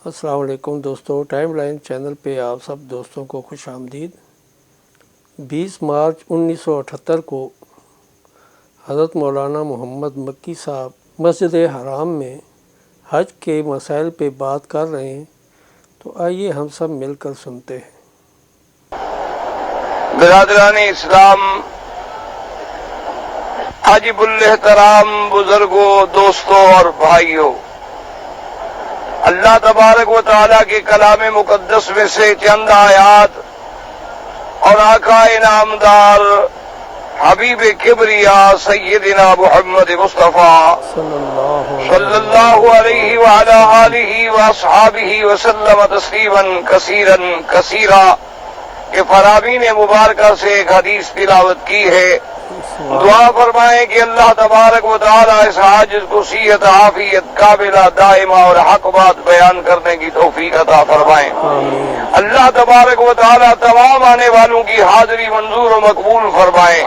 السلام علیکم دوستوں، ٹائم لائن چینل پہ آپ سب دوستوں کو خوش آمدید۔ 20 مارچ 1978 کو حضرت مولانا محمد مکی صاحب مسجد حرام میں حج کے مسائل پہ بات کر رہے ہیں، تو آئیے ہم سب مل کر سنتے ہیں۔ برادران اسلام، عجیب الاحترام بزرگوں، دوستوں اور بھائیوں، اللہ تبارک و تعالیٰ کے کلام مقدس میں سے چند آیات اور آقا انعامدار حبیب کبریا سیدنا محمد مصطفیٰ صلی اللہ علیہ وعلا آلہ واصحابہ وسلم تسلیما کثیرا کثیرا کہ فرامین مبارکہ سے ایک حدیث تلاوت کی ہے۔ دعا فرمائیں کہ اللہ تبارک و تعالیٰ اس حج کو صحت عافیت کاملہ دائمہ اور حق بات بیان کرنے کی توفیق عطا فرمائیں۔ اللہ تبارک و تعالیٰ تمام آنے والوں کی حاضری منظور و مقبول فرمائیں۔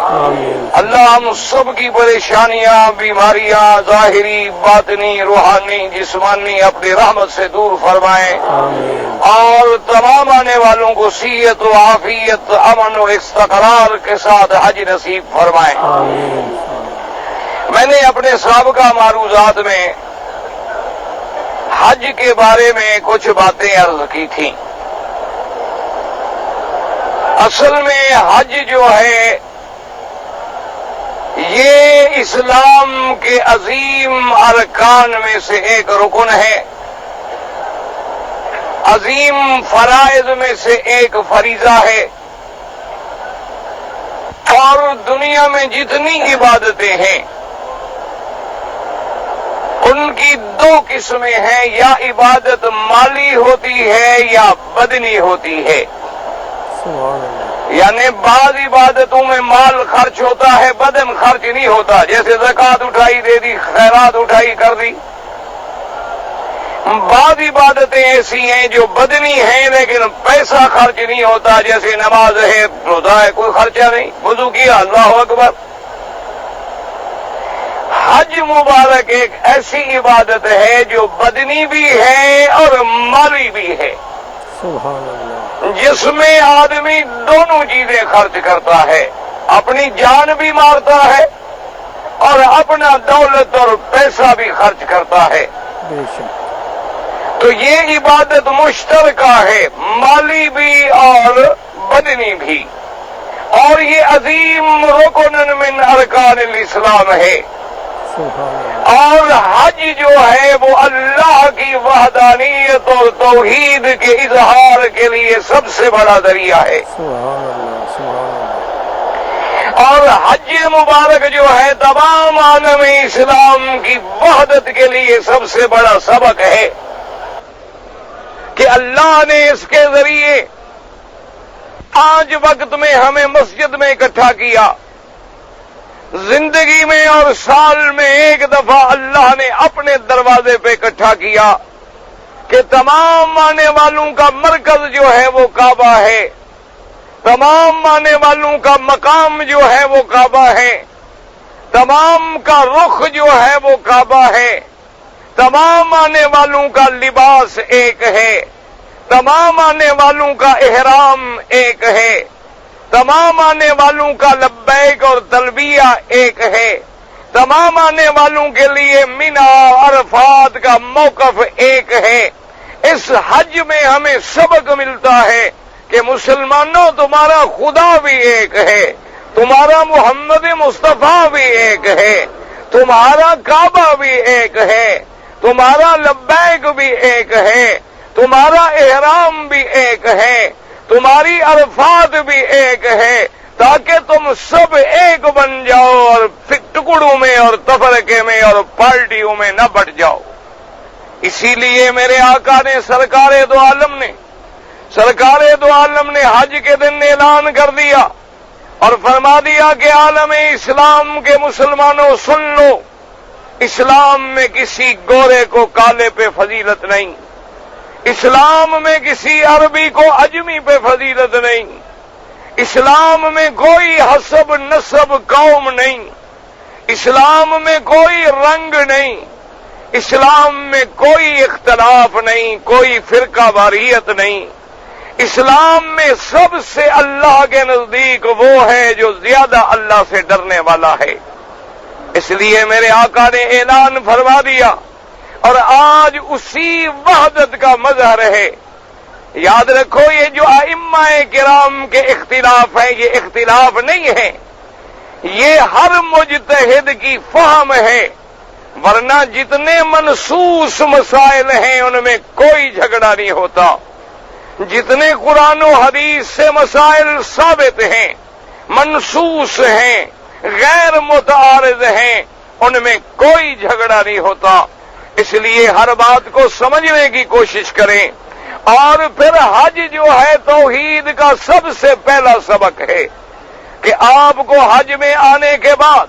اللہ ہم سب کی پریشانیاں، بیماریاں، ظاہری، باطنی، روحانی، جسمانی اپنی رحمت سے دور فرمائیں، اور تمام آنے والوں کو صحت و عافیت، امن و استقرار کے ساتھ حج نصیب فرمائیں۔ میں نے اپنے سابقہ معروضات میں حج کے بارے میں کچھ باتیں عرض کی تھیں۔ اصل میں حج جو ہے یہ اسلام کے عظیم ارکان میں سے ایک رکن ہے، عظیم فرائض میں سے ایک فریضہ ہے، اور دنیا میں جتنی عبادتیں ہیں ان کی دو قسمیں ہیں، یا عبادت مالی ہوتی ہے یا بدنی ہوتی ہے۔ یعنی بعض عبادتوں میں مال خرچ ہوتا ہے، بدن خرچ نہیں ہوتا، جیسے زکوٰۃ اٹھائی دے دی، خیرات اٹھائی کر دی۔ بعض عبادتیں ایسی ہیں جو بدنی ہیں لیکن پیسہ خرچ نہیں ہوتا، جیسے نماز ہے، روزہ ہے، کوئی خرچہ نہیں، وضو کیا، اللہ اکبر۔ حج مبارک ایک ایسی عبادت ہے جو بدنی بھی ہے اور مالی بھی ہے، سبحان اللہ، جس میں آدمی دونوں چیزیں خرچ کرتا ہے، اپنی جان بھی مارتا ہے اور اپنا دولت اور پیسہ بھی خرچ کرتا ہے۔ بے شک، تو یہ عبادت مشترکہ ہے، مالی بھی اور بدنی بھی، اور یہ عظیم رکن من ارکان الاسلام ہے۔ سبحان اللہ، اور حج جو ہے وہ اللہ کی وحدانیت اور توحید کے اظہار کے لیے سب سے بڑا ذریعہ ہے۔ سبحان اللہ، سبحان اللہ، اور حج مبارک جو ہے تمام عالم اسلام کی وحدت کے لیے سب سے بڑا سبق ہے کہ اللہ نے اس کے ذریعے آج وقت میں ہمیں مسجد میں اکٹھا کیا۔ زندگی میں اور سال میں ایک دفعہ اللہ نے اپنے دروازے پہ اکٹھا کیا کہ تمام آنے والوں کا مرکز جو ہے وہ کعبہ ہے، تمام آنے والوں کا مقام جو ہے وہ کعبہ ہے، تمام کا رخ جو ہے وہ کعبہ ہے، تمام آنے والوں کا لباس ایک ہے، تمام آنے والوں کا احرام ایک ہے، تمام آنے والوں کا لبیک اور تلبیہ ایک ہے، تمام آنے والوں کے لیے مینا عرفات کا موقف ایک ہے۔ اس حج میں ہمیں سبق ملتا ہے کہ مسلمانوں تمہارا خدا بھی ایک ہے، تمہارا محمد مصطفیٰ بھی ایک ہے، تمہارا کعبہ بھی ایک ہے، تمہارا لبیک بھی ایک ہے، تمہارا احرام بھی ایک ہے، تمہاری عرفات بھی ایک ہے، تاکہ تم سب ایک بن جاؤ اور ٹکڑوں میں اور تفرقے میں اور پارٹیوں میں نہ بٹ جاؤ۔ اسی لیے میرے آقا نے سرکار دو عالم نے حج کے دن اعلان کر دیا اور فرما دیا کہ عالم اسلام کے مسلمانوں سن لو، اسلام میں کسی گورے کو کالے پہ فضیلت نہیں، اسلام میں کسی عربی کو اجمی پہ فضیلت نہیں، اسلام میں کوئی حسب نسب قوم نہیں، اسلام میں کوئی رنگ نہیں، اسلام میں کوئی اختلاف نہیں، کوئی فرقہ واریت نہیں. اسلام میں سب سے اللہ کے نزدیک وہ ہے جو زیادہ اللہ سے ڈرنے والا ہے. اس لیے میرے آقا نے اعلان فرما دیا، اور آج اسی وحدت کا مظہر ہے. یاد رکھو، یہ جو ائمہ کرام کے اختلاف ہیں، یہ اختلاف نہیں ہے، یہ ہر مجتہد کی فہم ہے. ورنہ جتنے منصوص مسائل ہیں ان میں کوئی جھگڑا نہیں ہوتا. جتنے قرآن و حدیث سے مسائل ثابت ہیں، منصوص ہیں، غیر متعارض ہیں، ان میں کوئی جھگڑا نہیں ہوتا. اس لیے ہر بات کو سمجھنے کی کوشش کریں. اور پھر حج جو ہے توحید کا سب سے پہلا سبق ہے کہ آپ کو حج میں آنے کے بعد،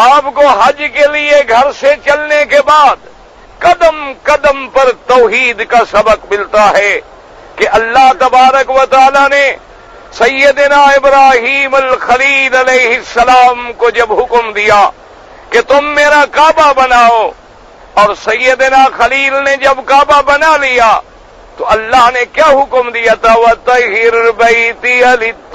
آپ کو حج کے لیے گھر سے چلنے کے بعد قدم قدم پر توحید کا سبق ملتا ہے کہ اللہ تبارک و تعالی نے سیدنا ابراہیم الخلیل علیہ السلام کو جب حکم دیا کہ تم میرا کعبہ بناؤ، اور سیدنا خلیل نے جب کعبہ بنا لیا تو اللہ نے کیا حکم دیا تھا؟ وَطَهِّرْ بَيْتِيَ لِلطَّائِفِينَ.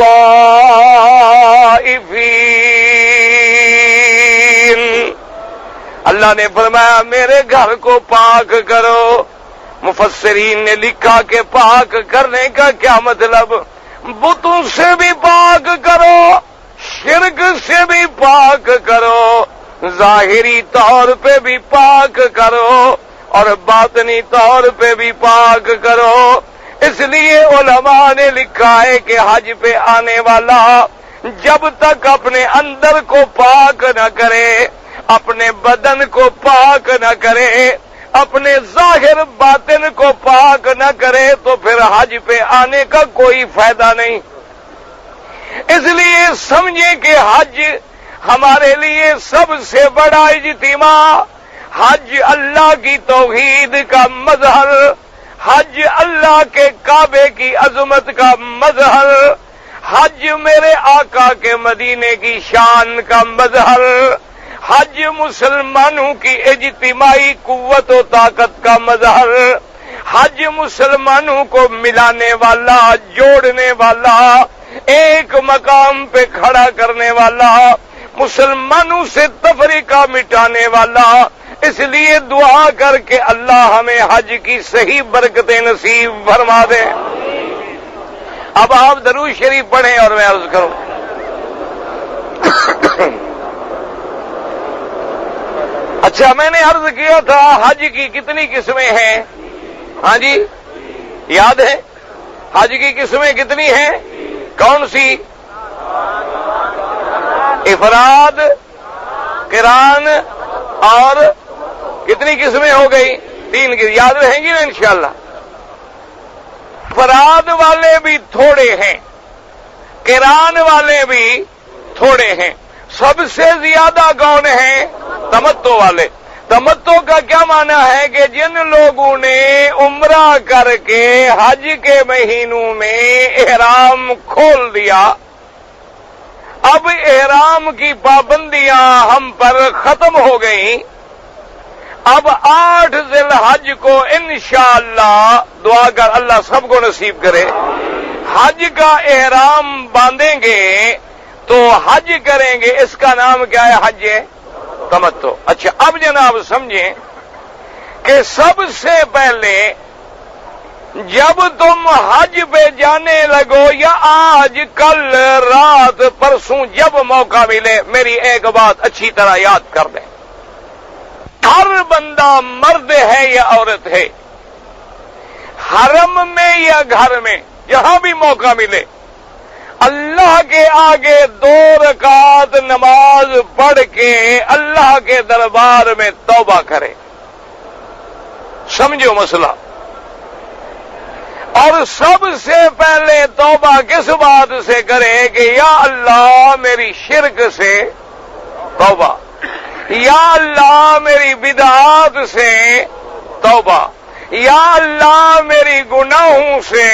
اللہ نے فرمایا میرے گھر کو پاک کرو. مفسرین نے لکھا کہ پاک کرنے کا کیا مطلب؟ بتوں سے بھی پاک کرو، شرک سے بھی پاک کرو، ظاہری طور پہ بھی پاک کرو، اور باطنی طور پہ بھی پاک کرو. اس لیے علماء نے لکھا ہے کہ حج پہ آنے والا جب تک اپنے اندر کو پاک نہ کرے، اپنے بدن کو پاک نہ کرے، اپنے ظاہر باطن کو پاک نہ کرے، تو پھر حج پہ آنے کا کوئی فائدہ نہیں. اس لیے سمجھیں کہ حج ہمارے لیے سب سے بڑا اجتماع، حج اللہ کی توحید کا مظہر، حج اللہ کے کعبے کی عظمت کا مظہر، حج میرے آقا کے مدینے کی شان کا مظہر، حج مسلمانوں کی اجتماعی قوت و طاقت کا مظہر، حج مسلمانوں کو ملانے والا، جوڑنے والا، ایک مقام پہ کھڑا کرنے والا، مسلمانوں سے تفریقہ مٹانے والا. اس لیے دعا کر کے اللہ ہمیں حج کی صحیح برکتیں نصیب فرما دے. اب آپ درود شریف پڑھیں اور میں عرض کروں. اچھا، میں نے عرض کیا تھا حج کی کتنی قسمیں ہیں؟ ہاں جی، یاد ہے؟ حج کی قسمیں کتنی ہیں؟ کون سی؟ افراد، قران، اور کتنی قسمیں ہو گئی؟ 3 یاد رہیں گی نا انشاءاللہ. افراد والے بھی تھوڑے ہیں، قران والے بھی تھوڑے ہیں. سب سے زیادہ کون ہیں؟ تمتع والے. تمتع کا کیا معنی ہے؟ کہ جن لوگوں نے عمرہ کر کے حج کے مہینوں میں احرام کھول دیا، اب احرام کی پابندیاں ہم پر ختم ہو گئیں. اب 8 ذی الحج کو انشاءاللہ، دعا کر اللہ سب کو نصیب کرے، حج کا احرام باندھیں گے تو حج کریں گے. اس کا نام کیا ہے؟ حج تمتع. اچھا، اب جناب سمجھیں کہ سب سے پہلے جب تم حج پہ جانے لگو، یا آج، کل، رات، پرسوں، جب موقع ملے، میری ایک بات اچھی طرح یاد کر دیں. ہر بندہ مرد ہے یا عورت ہے، حرم میں یا گھر میں، جہاں بھی موقع ملے، اللہ کے آگے 2 رکعت نماز پڑھ کے اللہ کے دربار میں توبہ کرے. سمجھو مسئلہ. اور سب سے پہلے توبہ کس بات سے کرے؟ کہ یا اللہ میری شرک سے توبہ، یا اللہ میری بدعات سے توبہ، یا اللہ میری گناہوں سے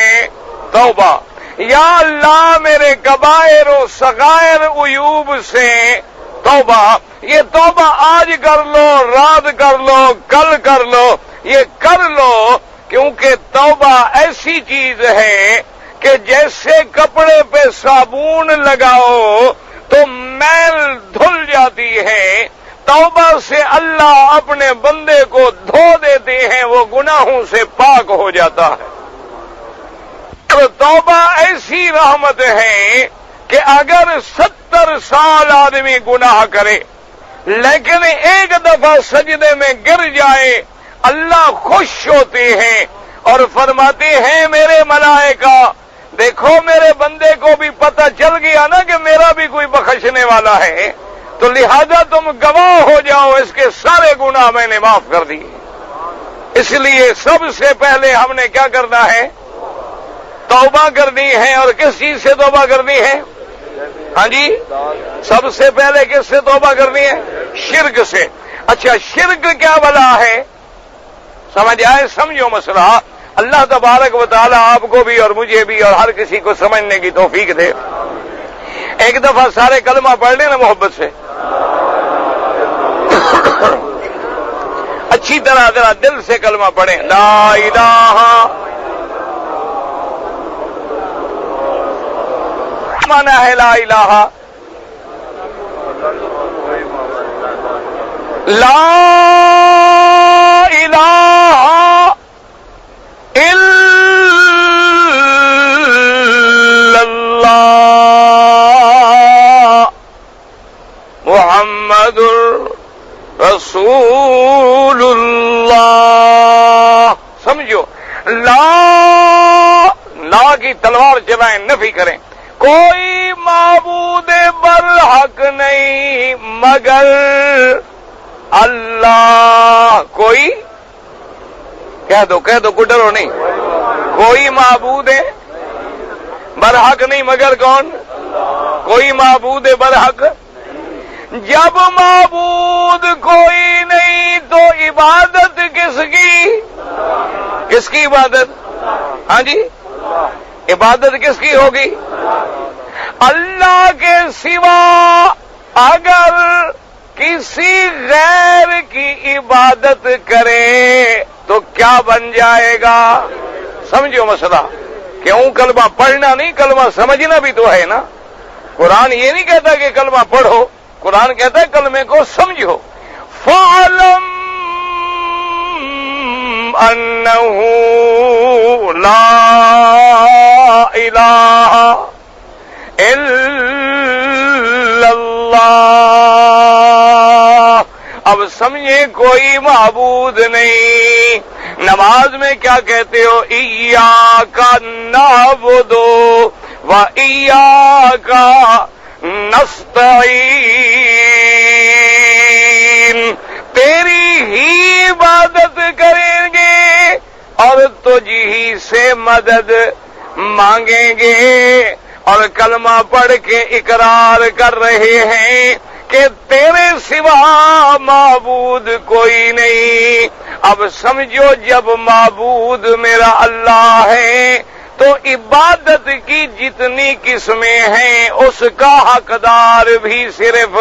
توبہ، یا اللہ میرے کبائر و صغائر عیوب سے توبہ، یہ توبہ آج کر لو، رات کر لو، کل کر لو، یہ کر لو، کیونکہ توبہ ایسی چیز ہے کہ جیسے کپڑے پہ صابن لگاؤ تو میل دھل جاتی ہے، توبہ سے اللہ اپنے بندے کو دھو دیتے ہیں، وہ گناہوں سے پاک ہو جاتا ہے۔ اور توبہ ایسی رحمت ہے کہ اگر 70 سال آدمی گناہ کرے لیکن ایک دفعہ سجدے میں گر جائے، اللہ خوش ہوتے ہیں اور فرماتے ہیں میرے ملائکہ دیکھو میرے بندے کو بھی پتہ چل گیا نا کہ میرا بھی کوئی بخشنے والا ہے، تو لہذا تم گواہ ہو جاؤ، اس کے سارے گناہ میں نے معاف کر دیے۔ اس لیے سب سے پہلے ہم نے کیا کرنا ہے؟ توبہ کرنی ہے۔ اور کس چیز سے توبہ کرنی ہے؟ ہاں جی، سب سے پہلے کس سے توبہ کرنی ہے؟ شرک سے۔ اچھا، شرک کیا بلا ہے؟ سمجھ آئے؟ سمجھو مسئلہ۔ اللہ تبارک و تعالی آپ کو بھی اور مجھے بھی اور ہر کسی کو سمجھنے کی توفیق دے۔ ایک دفعہ سارے کلمہ پڑھ لیں نا محبت سے، اچھی طرح ذرا دل سے کلمہ پڑھیں، لا الہ، مانا ہے لا الہ، لا الہ الا اللہ محمد رسول اللہ۔ سمجھو، لا کی تلوار چلائیں، نفی کریں، کوئی معبود برحق نہیں مگر اللہ۔ کوئی کہہ دو کوئی ڈرو نہیں، کوئی معبود ہے برحق نہیں مگر کون؟ کوئی معبود برحق۔ جب معبود کوئی نہیں تو عبادت کس کی؟ کس کی عبادت؟ ہاں جی، عبادت کس کی ہوگی؟ اللہ کے سوا اگر کسی غیر کی عبادت کرے تو کیا بن جائے گا؟ سمجھو مسئلہ۔ کیوں؟ کلمہ پڑھنا نہیں، کلمہ سمجھنا بھی تو ہے نا۔ قرآن یہ نہیں کہتا کہ کلمہ پڑھو، قرآن کہتا ہے کلمے کو سمجھو۔ فَعْلَمْ أَنَّهُ لَا إِلَٰهَ إِلَّا اللَّهُ۔ اب سمجھے کوئی معبود نہیں۔ نماز میں کیا کہتے ہو؟ إِيَّاكَ نَعْبُدُ وَإِيَّاكَ نستعین، تیری ہی عبادت کریں گے اور تجھ ہی سے مدد مانگیں گے۔ اور کلمہ پڑھ کے اقرار کر رہے ہیں کہ تیرے سوا معبود کوئی نہیں۔ اب سمجھو، جب معبود میرا اللہ ہے تو عبادت کی جتنی قسمیں ہیں اس کا حقدار بھی صرف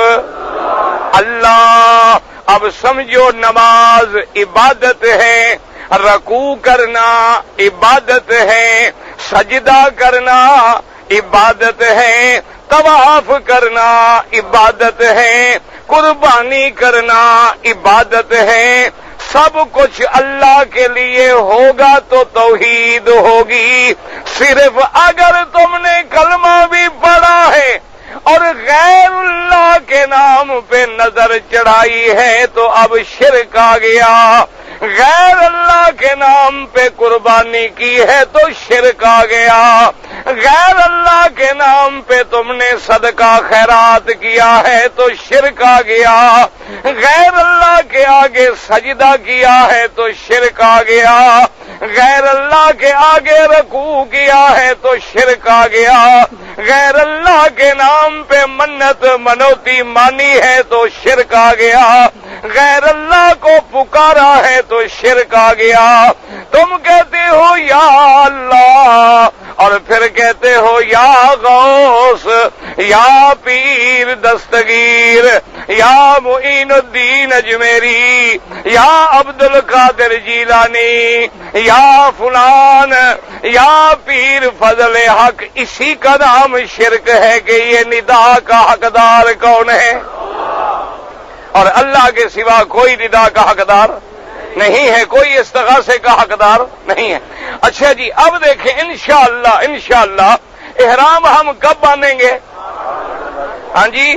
اللہ۔ اب سمجھو، نماز عبادت ہے، رکوع کرنا عبادت ہے، سجدہ کرنا عبادت ہے، طواف کرنا عبادت ہے، قربانی کرنا عبادت ہے۔ سب کچھ اللہ کے لیے ہوگا تو توحید ہوگی۔ صرف اگر تم نے کلمہ بھی پڑھا ہے اور غیر اللہ کے نام پہ نظر چڑھائی ہے تو اب شرک آ گیا۔ غیر اللہ کے نام پہ قربانی کی ہے تو شرک آ گیا۔ غیر اللہ کے نام پہ تم نے صدقہ خیرات کیا ہے تو شرک آ گیا۔ غیر اللہ کے آگے سجدہ کیا ہے تو شرک آ گیا۔ غیر اللہ کے آگے رکوع کیا ہے تو شرک آ گیا۔ غیر اللہ کے نام پہ منت منوتی مانی ہے تو شرک آ گیا۔ غیر اللہ کو پکارا ہے تو شرک آ گیا۔ تم کہتے ہو یا اللہ اور پھر کہتے ہو یا غوث، یا پیر دستگیر، یا معین الدین اجمیری، یا عبد القادر جیلانی، یا فلان، یا پیر فضل حق، اسی کا نام شرک ہے کہ یہ ندا کا حقدار کون ہے؟ اور اللہ کے سوا کوئی ندا کا حقدار نہیں ہے، کوئی استغاثے کا حقدار نہیں ہے۔ اچھا جی، اب دیکھیں انشاءاللہ احرام ہم کب باندھیں گے؟ ہاں جی،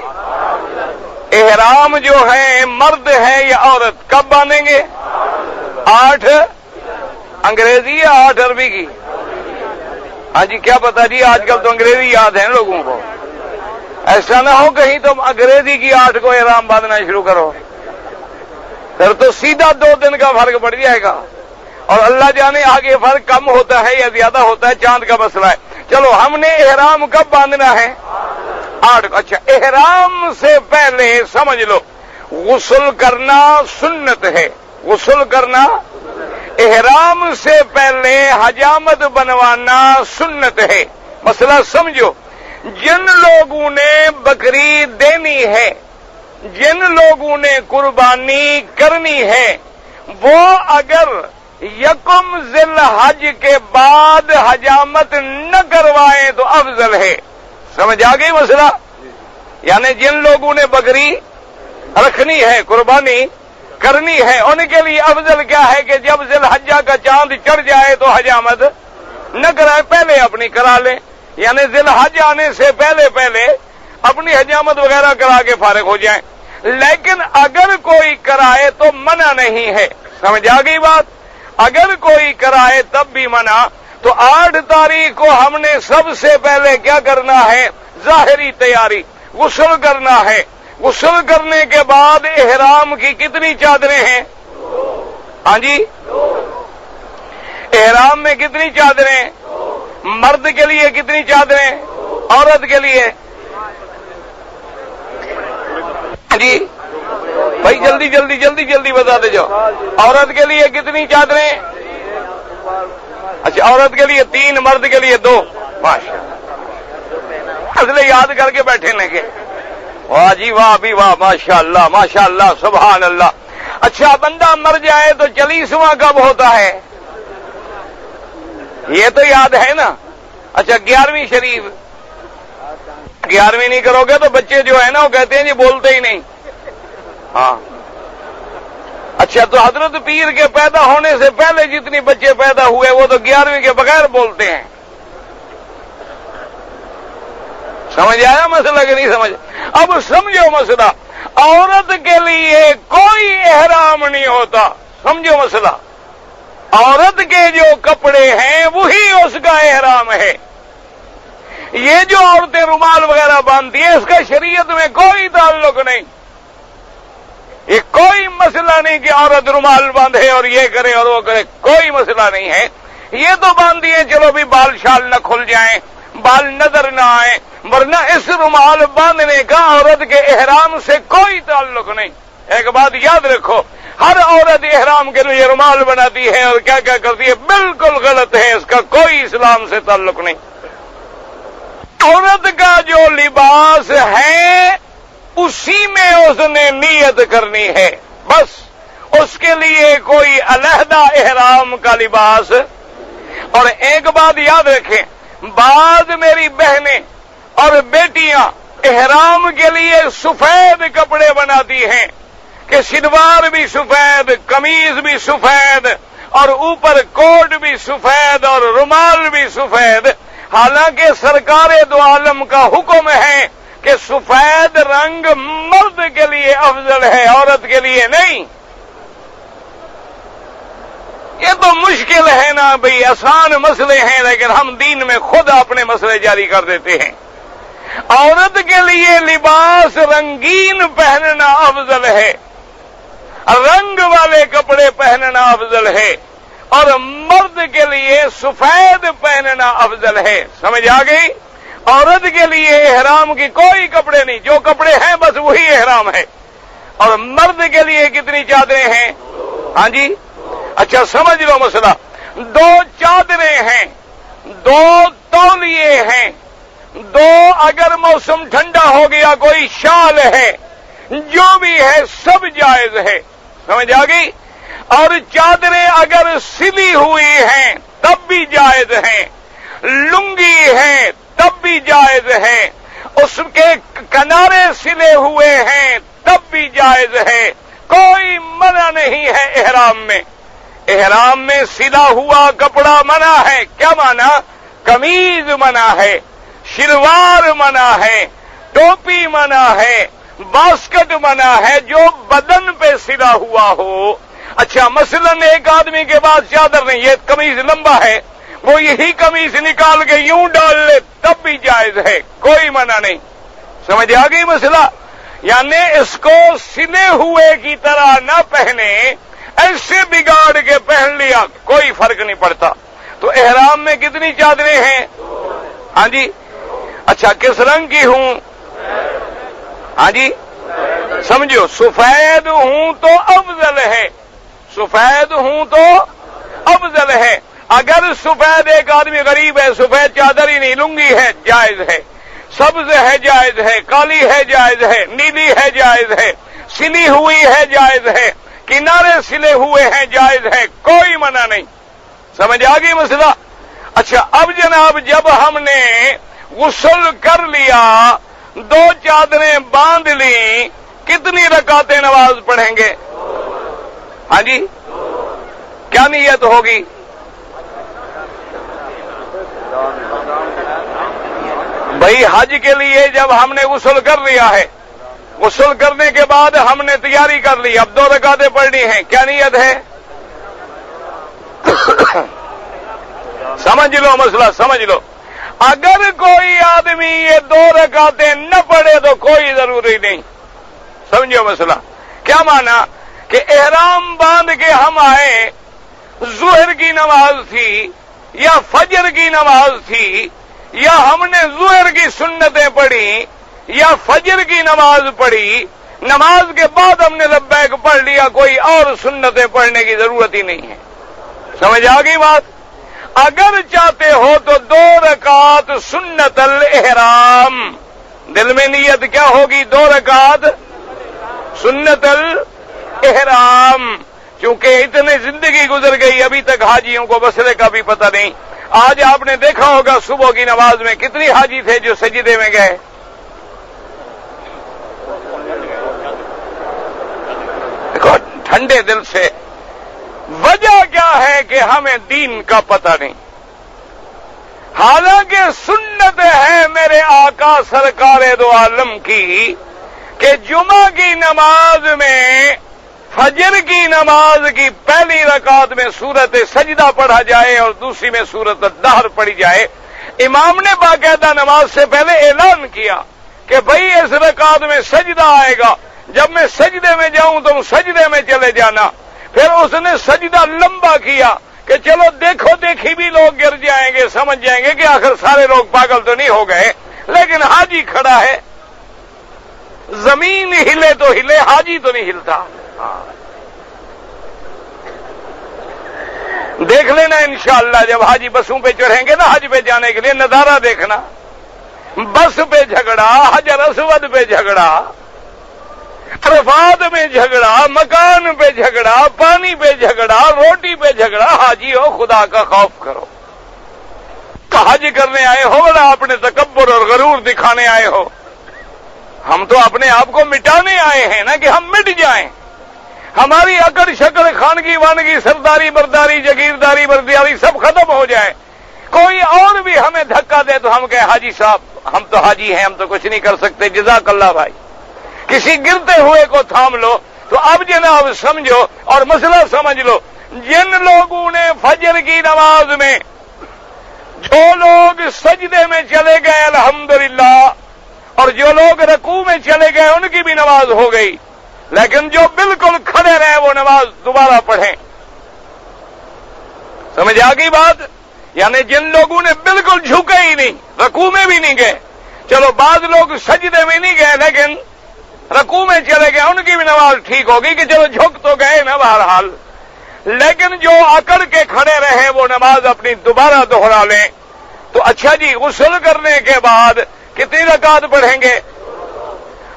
احرام جو ہے مرد ہے یا عورت کب باندھیں گے؟ 8 انگریزی یا 8 عربی کی؟ ہاں جی، کیا پتا جی، آج کل تو انگریزی یاد ہے لوگوں کو، ایسا نہ ہو کہیں تم انگریزی کی 8 کو احرام باندھنا شروع کرو، پھر تو سیدھا 2 دن کا فرق پڑ جائے گا، اور اللہ جانے آگے فرق کم ہوتا ہے یا زیادہ ہوتا ہے، چاند کا مسئلہ ہے۔ چلو، ہم نے احرام کب باندھنا ہے؟ 8 کو۔ اچھا، احرام سے پہلے سمجھ لو غسل کرنا سنت ہے، غسل کرنا، احرام سے پہلے حجامت بنوانا سنت ہے۔ مسئلہ سمجھو، جن لوگوں نے بکری دینی ہے، جن لوگوں نے قربانی کرنی ہے، وہ اگر 1 ذی الحج کے بعد حجامت نہ کروائیں تو افضل ہے۔ سمجھ آ گئی مسئلہ؟ یعنی جن لوگوں نے بکری رکھنی ہے، قربانی کرنی ہے، ان کے لیے افضل کیا ہے کہ جب ذی الحجہ کا چاند چڑھ جائے تو حجامت نہ کرائے، پہلے اپنی کرا لیں، یعنی ذی الحج آنے سے پہلے اپنی حجامت وغیرہ کرا کے فارغ ہو جائیں۔ لیکن اگر کوئی کرائے تو منع نہیں ہے، سمجھ آ گئی بات؟ اگر کوئی کرائے تب بھی منع۔ تو 8 تاریخ کو ہم نے سب سے پہلے کیا کرنا ہے؟ ظاہری تیاری، غسل کرنا ہے۔ غسل کرنے کے بعد احرام کی کتنی چادریں ہیں؟ ہاں جی، احرام میں کتنی چادریں؟ مرد کے لیے کتنی چادریں؟ عورت کے لیے؟ جی بھائی، جلدی بتاتے جاؤ۔ عورت کے لیے کتنی چادریں؟ اچھا، عورت کے لیے 3، مرد کے لیے 2۔ ماشاء اصل یاد کر کے بیٹھے لیں گے۔ واہ جی واہ بھی واہ، ماشاء اللہ سبحان اللہ۔ اچھا، بندہ مر جائے تو 40واں کب ہوتا ہے؟ یہ تو یاد ہے نا۔ اچھا، 11ویں شریف، 11ویں نہیں کرو گے تو بچے جو ہے نا وہ کہتے ہیں جی بولتے ہی نہیں۔ ہاں، اچھا، تو حضرت پیر کے پیدا ہونے سے پہلے جتنی بچے پیدا ہوئے وہ تو 11ویں کے بغیر بولتے ہیں۔ سمجھ آیا مسئلہ کہ نہیں سمجھ؟ اب سمجھو مسئلہ، عورت کے لیے کوئی احرام نہیں ہوتا۔ سمجھو مسئلہ، عورت کے جو کپڑے ہیں وہی اس کا احرام ہے۔ یہ جو عورتیں رومال وغیرہ باندھتی ہیں اس کا شریعت میں کوئی تعلق نہیں۔ یہ کوئی مسئلہ نہیں کہ عورت رومال باندھے اور یہ کرے اور وہ کرے، کوئی مسئلہ نہیں ہے۔ یہ تو باندھیے چلو بھی بال شال نہ کھل جائیں، بال نظر نہ آئے، ورنہ اس رومال باندھنے کا عورت کے احرام سے کوئی تعلق نہیں۔ ایک بات یاد رکھو، ہر عورت احرام کے لیے رومال بناتی ہے اور کیا کیا کرتی ہے، بالکل غلط ہے، اس کا کوئی اسلام سے تعلق نہیں۔ عورت کا جو لباس ہے اسی میں اس نے نیت کرنی ہے، بس اس کے لیے کوئی علیحدہ احرام کا لباس۔ اور ایک بات یاد رکھیں، بعض میری بہنیں اور بیٹیاں احرام کے لیے سفید کپڑے بناتی ہیں کہ شلوار بھی سفید، قمیض بھی سفید اور اوپر کوٹ بھی سفید اور رومال بھی سفید، حالانکہ سرکار دو عالم کا حکم ہے کہ سفید رنگ مرد کے لیے افضل ہے، عورت کے لیے نہیں۔ یہ تو مشکل ہے نا بھئی، آسان مسئلے ہیں لیکن ہم دین میں خود اپنے مسئلے جاری کر دیتے ہیں۔ عورت کے لیے لباس رنگین پہننا افضل ہے، رنگ والے کپڑے پہننا افضل ہے، اور مرد کے لیے سفید پہننا افضل ہے۔ سمجھ آ گئی؟ عورت کے لیے احرام کی کوئی کپڑے نہیں، جو کپڑے ہیں بس وہی احرام ہے۔ اور مرد کے لیے کتنی چادریں ہیں؟ ہاں جی، اچھا سمجھ لو مسئلہ، 2 چادریں ہیں، 2 تولیے ہیں، 2 اگر موسم ٹھنڈا ہو گیا کوئی شال ہے، جو بھی ہے سب جائز ہے. سمجھ آ گئی؟ اور چادریں اگر سلی ہوئی ہیں تب بھی جائز ہیں, لنگی ہیں تب بھی جائز ہیں, اس کے کنارے سلے ہوئے ہیں تب بھی جائز ہے. کوئی منع نہیں ہے احرام میں. احرام میں سلا ہوا کپڑا منع ہے. کیا منع؟ قمیض منع ہے, شلوار منع ہے, ٹوپی منع ہے, باسکٹ منع ہے جو بدن پہ سلا ہوا ہو. اچھا مثلا ایک آدمی کے پاس چادر نہیں, یہ قمیض لمبا ہے, وہ یہی قمیض نکال کے یوں ڈال لے تب بھی جائز ہے, کوئی منع نہیں. سمجھ آ گئی مسئلہ؟ یعنی اس کو سلے ہوئے کی طرح نہ پہنے, ایسے بگاڑ کے پہن لیا کوئی فرق نہیں پڑتا. تو احرام میں کتنی چادریں ہیں؟ ہاں جی. اچھا کس رنگ کی ہوں؟ ہاں جی سمجھو, سفید ہوں تو افضل ہے, سفید ہوں تو افضل ہے. اگر سفید ایک آدمی غریب ہے, سفید چادر ہی نہیں, لنگی ہے جائز ہے, سبز ہے جائز ہے, کالی ہے جائز ہے, نیلی ہے جائز ہے, سلی ہوئی ہے جائز ہے, کنارے سلے ہوئے ہیں جائز ہے, کوئی منع نہیں. سمجھ آ گئی مسئلہ؟ اچھا اب جناب جب ہم نے غسل کر لیا, دو چادریں باندھ لی, کتنی رکعتیں نماز پڑھیں گے؟ ہاں جی کیا نیت ہوگی؟ بھائی حج کے لیے جب ہم نے غسل کر لیا ہے, غسل کرنے کے بعد ہم نے تیاری کر لی, اب 2 رکعتیں پڑھنی ہیں, کیا نیت ہے؟ سمجھ لو مسئلہ, سمجھ لو. اگر کوئی آدمی یہ 2 رکعتیں نہ پڑھے تو کوئی ضروری نہیں. سمجھو مسئلہ کیا مانا؟ کہ احرام باندھ کے ہم آئے, ظہر کی نماز تھی یا فجر کی نماز تھی, یا ہم نے ظہر کی سنتیں پڑھی یا فجر کی نماز پڑھی, نماز کے بعد ہم نے لبیک پڑھ لیا, کوئی اور سنتیں پڑھنے کی ضرورت ہی نہیں ہے. سمجھ آ گئی بات؟ اگر چاہتے ہو تو 2 رکعت سنت الاحرام, دل میں نیت کیا ہوگی؟ 2 رکعت سنت الاحرام. چونکہ اتنے زندگی گزر گئی ابھی تک حاجیوں کو مسئلے کا بھی پتہ نہیں. آج آپ نے دیکھا ہوگا صبح کی نماز میں کتنی حاجی تھے جو سجدے میں گئے. دیکھو ٹھنڈے دل سے. وجہ کیا ہے کہ ہمیں دین کا پتہ نہیں, حالانکہ سنت ہے میرے آقا سرکار دو عالم کی کہ جمعہ کی نماز میں, فجر کی نماز کی پہلی رکعت میں سورت سجدہ پڑھا جائے اور دوسری میں سورت الدہر پڑھی جائے. امام نے باقاعدہ نماز سے پہلے اعلان کیا کہ بھئی اس رکعت میں سجدہ آئے گا, جب میں سجدے میں جاؤں تم سجدے میں چلے جانا. پھر اس نے سجدہ لمبا کیا کہ چلو دیکھو دیکھی بھی لوگ گر جائیں گے, سمجھ جائیں گے کہ آخر سارے لوگ پاگل تو نہیں ہو گئے, لیکن حاجی کھڑا ہے, زمین ہلے تو ہلے, حاجی تو نہیں ہلتا. دیکھ لینا انشاءاللہ جب حاجی بسوں پہ چڑھیں گے نا حج پہ جانے کے لیے, نظارہ دیکھنا. بس پہ جھگڑا, حجر اسود پہ جھگڑا, عرفات میں جھگڑا, مکان پہ جھگڑا, پانی پہ جھگڑا, روٹی پہ جھگڑا. حاجی ہو خدا کا خوف کرو. حج کرنے آئے ہو بڑا اپنے تکبر اور غرور دکھانے آئے ہو. ہم تو اپنے آپ کو مٹانے آئے ہیں نا کہ ہم مٹ جائیں, ہماری اکڑ شکل خانگی وانگی سرداری برداری جگیرداری برداری سب ختم ہو جائے. کوئی اور بھی ہمیں دھکا دے تو ہم کہیں حاجی صاحب ہم تو حاجی ہیں, ہم تو کچھ نہیں کر سکتے, جزاک اللہ بھائی. کسی گرتے ہوئے کو تھام لو. تو اب جناب سمجھو اور مسئلہ سمجھ لو, جن لوگوں نے فجر کی نماز میں, جو لوگ سجدے میں چلے گئے الحمدللہ, اور جو لوگ رکوع میں چلے گئے ان کی بھی نماز ہو گئی, لیکن جو بالکل کھڑے رہے وہ نماز دوبارہ پڑھیں. سمجھ آ گئی بات؟ یعنی جن لوگوں نے بالکل جھکے ہی نہیں, رکوع میں بھی نہیں گئے, چلو بعض لوگ سجدے میں نہیں گئے لیکن رکوع میں چلے گئے, ان کی بھی نماز ٹھیک ہوگی کہ چلو جھک تو گئے نا بہرحال. لیکن جو اکڑ کے کھڑے رہے وہ نماز اپنی دوبارہ دوہرا لیں. تو اچھا جی غسل کرنے کے بعد کتنی رکعت پڑھیں گے؟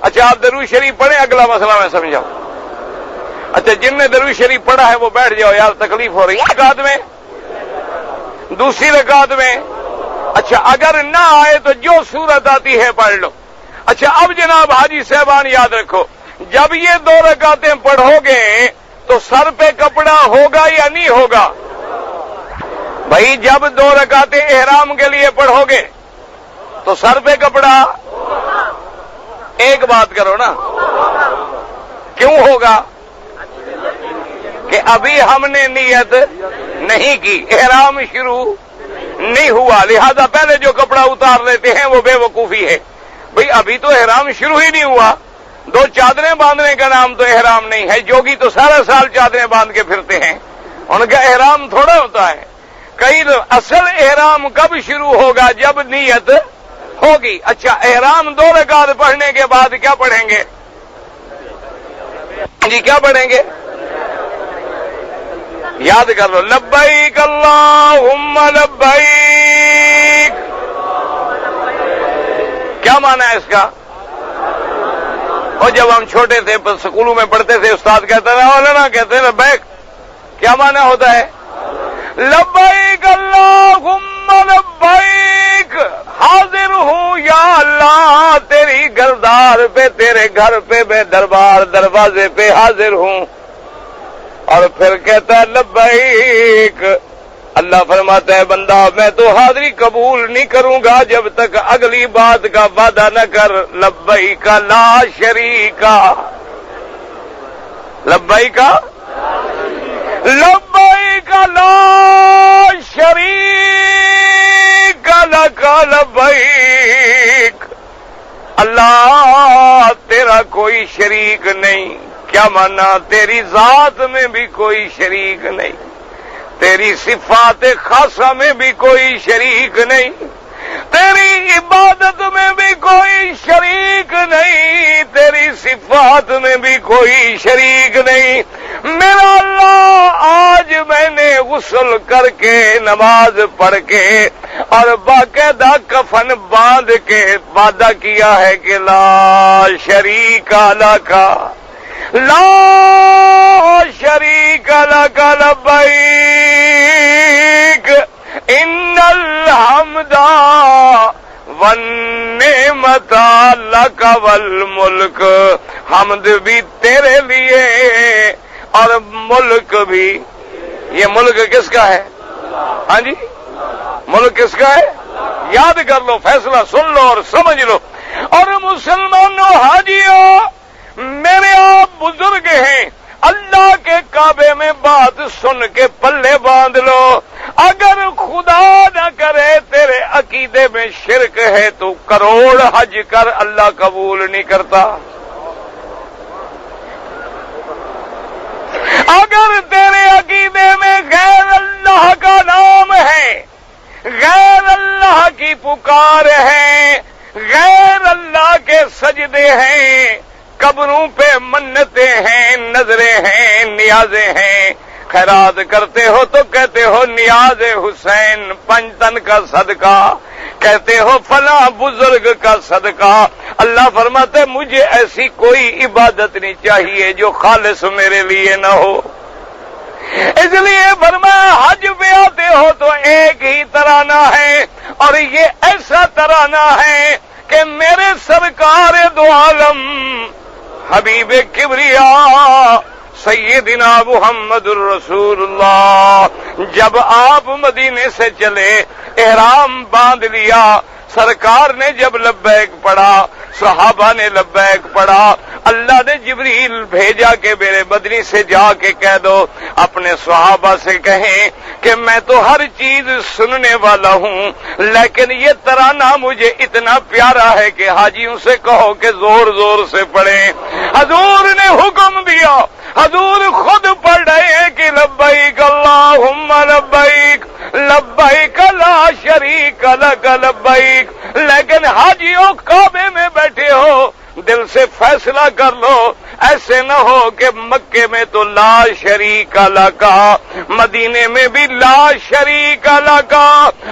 اچھا آپ درود شریف پڑھیں، اگلا مسئلہ میں سمجھاؤں۔ اچھا جن نے درود شریف پڑھا ہے وہ بیٹھ جاؤ یار، تکلیف ہو رہی ہے۔ رکعت میں، دوسری رکعت میں، اچھا اگر نہ آئے تو جو صورت آتی ہے پڑھ لو۔ اچھا اب جناب حاجی صاحبان یاد رکھو، جب یہ 2 رکعتیں پڑھو گے تو سر پہ کپڑا ہوگا یا نہیں ہوگا؟ بھائی جب 2 رکعتیں احرام کے لیے پڑھو گے تو سر پہ کپڑا، ایک بات کرو نا، کیوں ہوگا؟ کہ ابھی ہم نے نیت نہیں کی، احرام شروع نہیں ہوا، لہذا پہلے جو کپڑا اتار لیتے ہیں وہ بے وقوفی ہے۔ بھئی ابھی تو احرام شروع ہی نہیں ہوا، 2 چادریں باندھنے کا نام تو احرام نہیں ہے۔ جوگی تو سارا سال چادریں باندھ کے پھرتے ہیں، ان کا احرام تھوڑا ہوتا ہے۔ کئی اصل احرام کب شروع ہوگا؟ جب نیت ہوگی۔ اچھا احرام 2 رکعت پڑھنے کے بعد کیا پڑھیں گے؟ جی کیا پڑھیں گے؟ یاد کر لو، لبیک اللہم لبیک۔ کیا معنی ہے اس کا؟ اور جب ہم چھوٹے تھے سکولوں میں پڑھتے تھے، استاد کہتا تھا مولانا کہتے ہیں لبیک، کیا معنی ہوتا ہے؟ لبیک اللہم لبیک، حاضر ہوں یا اللہ تیری گردار پہ، تیرے گھر پہ میں دربار دروازے پہ حاضر ہوں۔ اور پھر کہتا ہے لبیک، اللہ فرماتا ہے بندہ میں تو حاضری قبول نہیں کروں گا جب تک اگلی بات کا وعدہ نہ کر، لبیک لا شریکا، لبیک لبیک لا شریک لک لبیک، اللہ تیرا کوئی شریک نہیں۔ کیا مانا؟ تیری ذات میں بھی کوئی شریک نہیں، تیری صفات خاصہ میں بھی کوئی شریک نہیں، تیری عبادت میں بھی کوئی شریک نہیں، تیری صفات میں بھی کوئی شریک نہیں۔ میرا اللہ آج میں نے غسل کر کے نماز پڑھ کے اور باقاعدہ کفن باندھ کے وعدہ کیا ہے کہ لا شریک لک، لا شریک لک لبیک، ان الحمد والنعمت لک والملک، حمد بھی تیرے لیے اور ملک بھی۔ یہ ملک کس کا ہے؟ ہاں جی ملک کس کا ہے؟ یاد کر لو، فیصلہ سن لو اور سمجھ لو۔ اور مسلمانوں حاجیوں، میرے آپ بزرگ ہیں، اللہ کے کعبے میں بات سن کے پلے باندھ لو، اگر خدا نہ کرے تیرے عقیدے میں شرک ہے تو کروڑ حج کر، اللہ قبول نہیں کرتا۔ اگر تیرے عقیدے میں غیر اللہ کا نام ہے، غیر اللہ کی پکار ہے، غیر اللہ کے سجدے ہیں، قبروں پہ منتیں ہیں، نظریں ہیں، نیازیں ہیں، خیرات کرتے ہو تو کہتے ہو نیاز حسین پنجتن کا صدقہ، کہتے ہو فلاں بزرگ کا صدقہ، اللہ فرماتے مجھے ایسی کوئی عبادت نہیں چاہیے جو خالص میرے لیے نہ ہو۔ اس لیے فرمایا حج پہ آتے ہو تو ایک ہی ترانہ ہے، اور یہ ایسا ترانہ ہے کہ میرے سرکار دو عالم حبیب کبریا سیدنا محمد الرسول اللہ جب آپ مدینے سے چلے، احرام باندھ لیا، سرکار نے جب لبیک پڑھا، صحابہ نے لبیک پڑھا، اللہ نے جبریل بھیجا کہ میرے بدنی سے جا کے کہہ دو، اپنے صحابہ سے کہیں کہ میں تو ہر چیز سننے والا ہوں، لیکن یہ ترانہ مجھے اتنا پیارا ہے کہ حاجیوں سے کہو کہ زور زور سے پڑھیں۔ حضور نے حکم دیا، حضور خود پڑھ رہے ہیں کہ لبیک اللہم لبیک، لبیک لا شریک لک لبیک، لیکن حاجیوں کعبے میں بیٹھے ہو، دل سے فیصلہ کر لو، ایسے نہ ہو کہ مکے میں تو لا شریک لکا، مدینے میں بھی لا شریک لکا،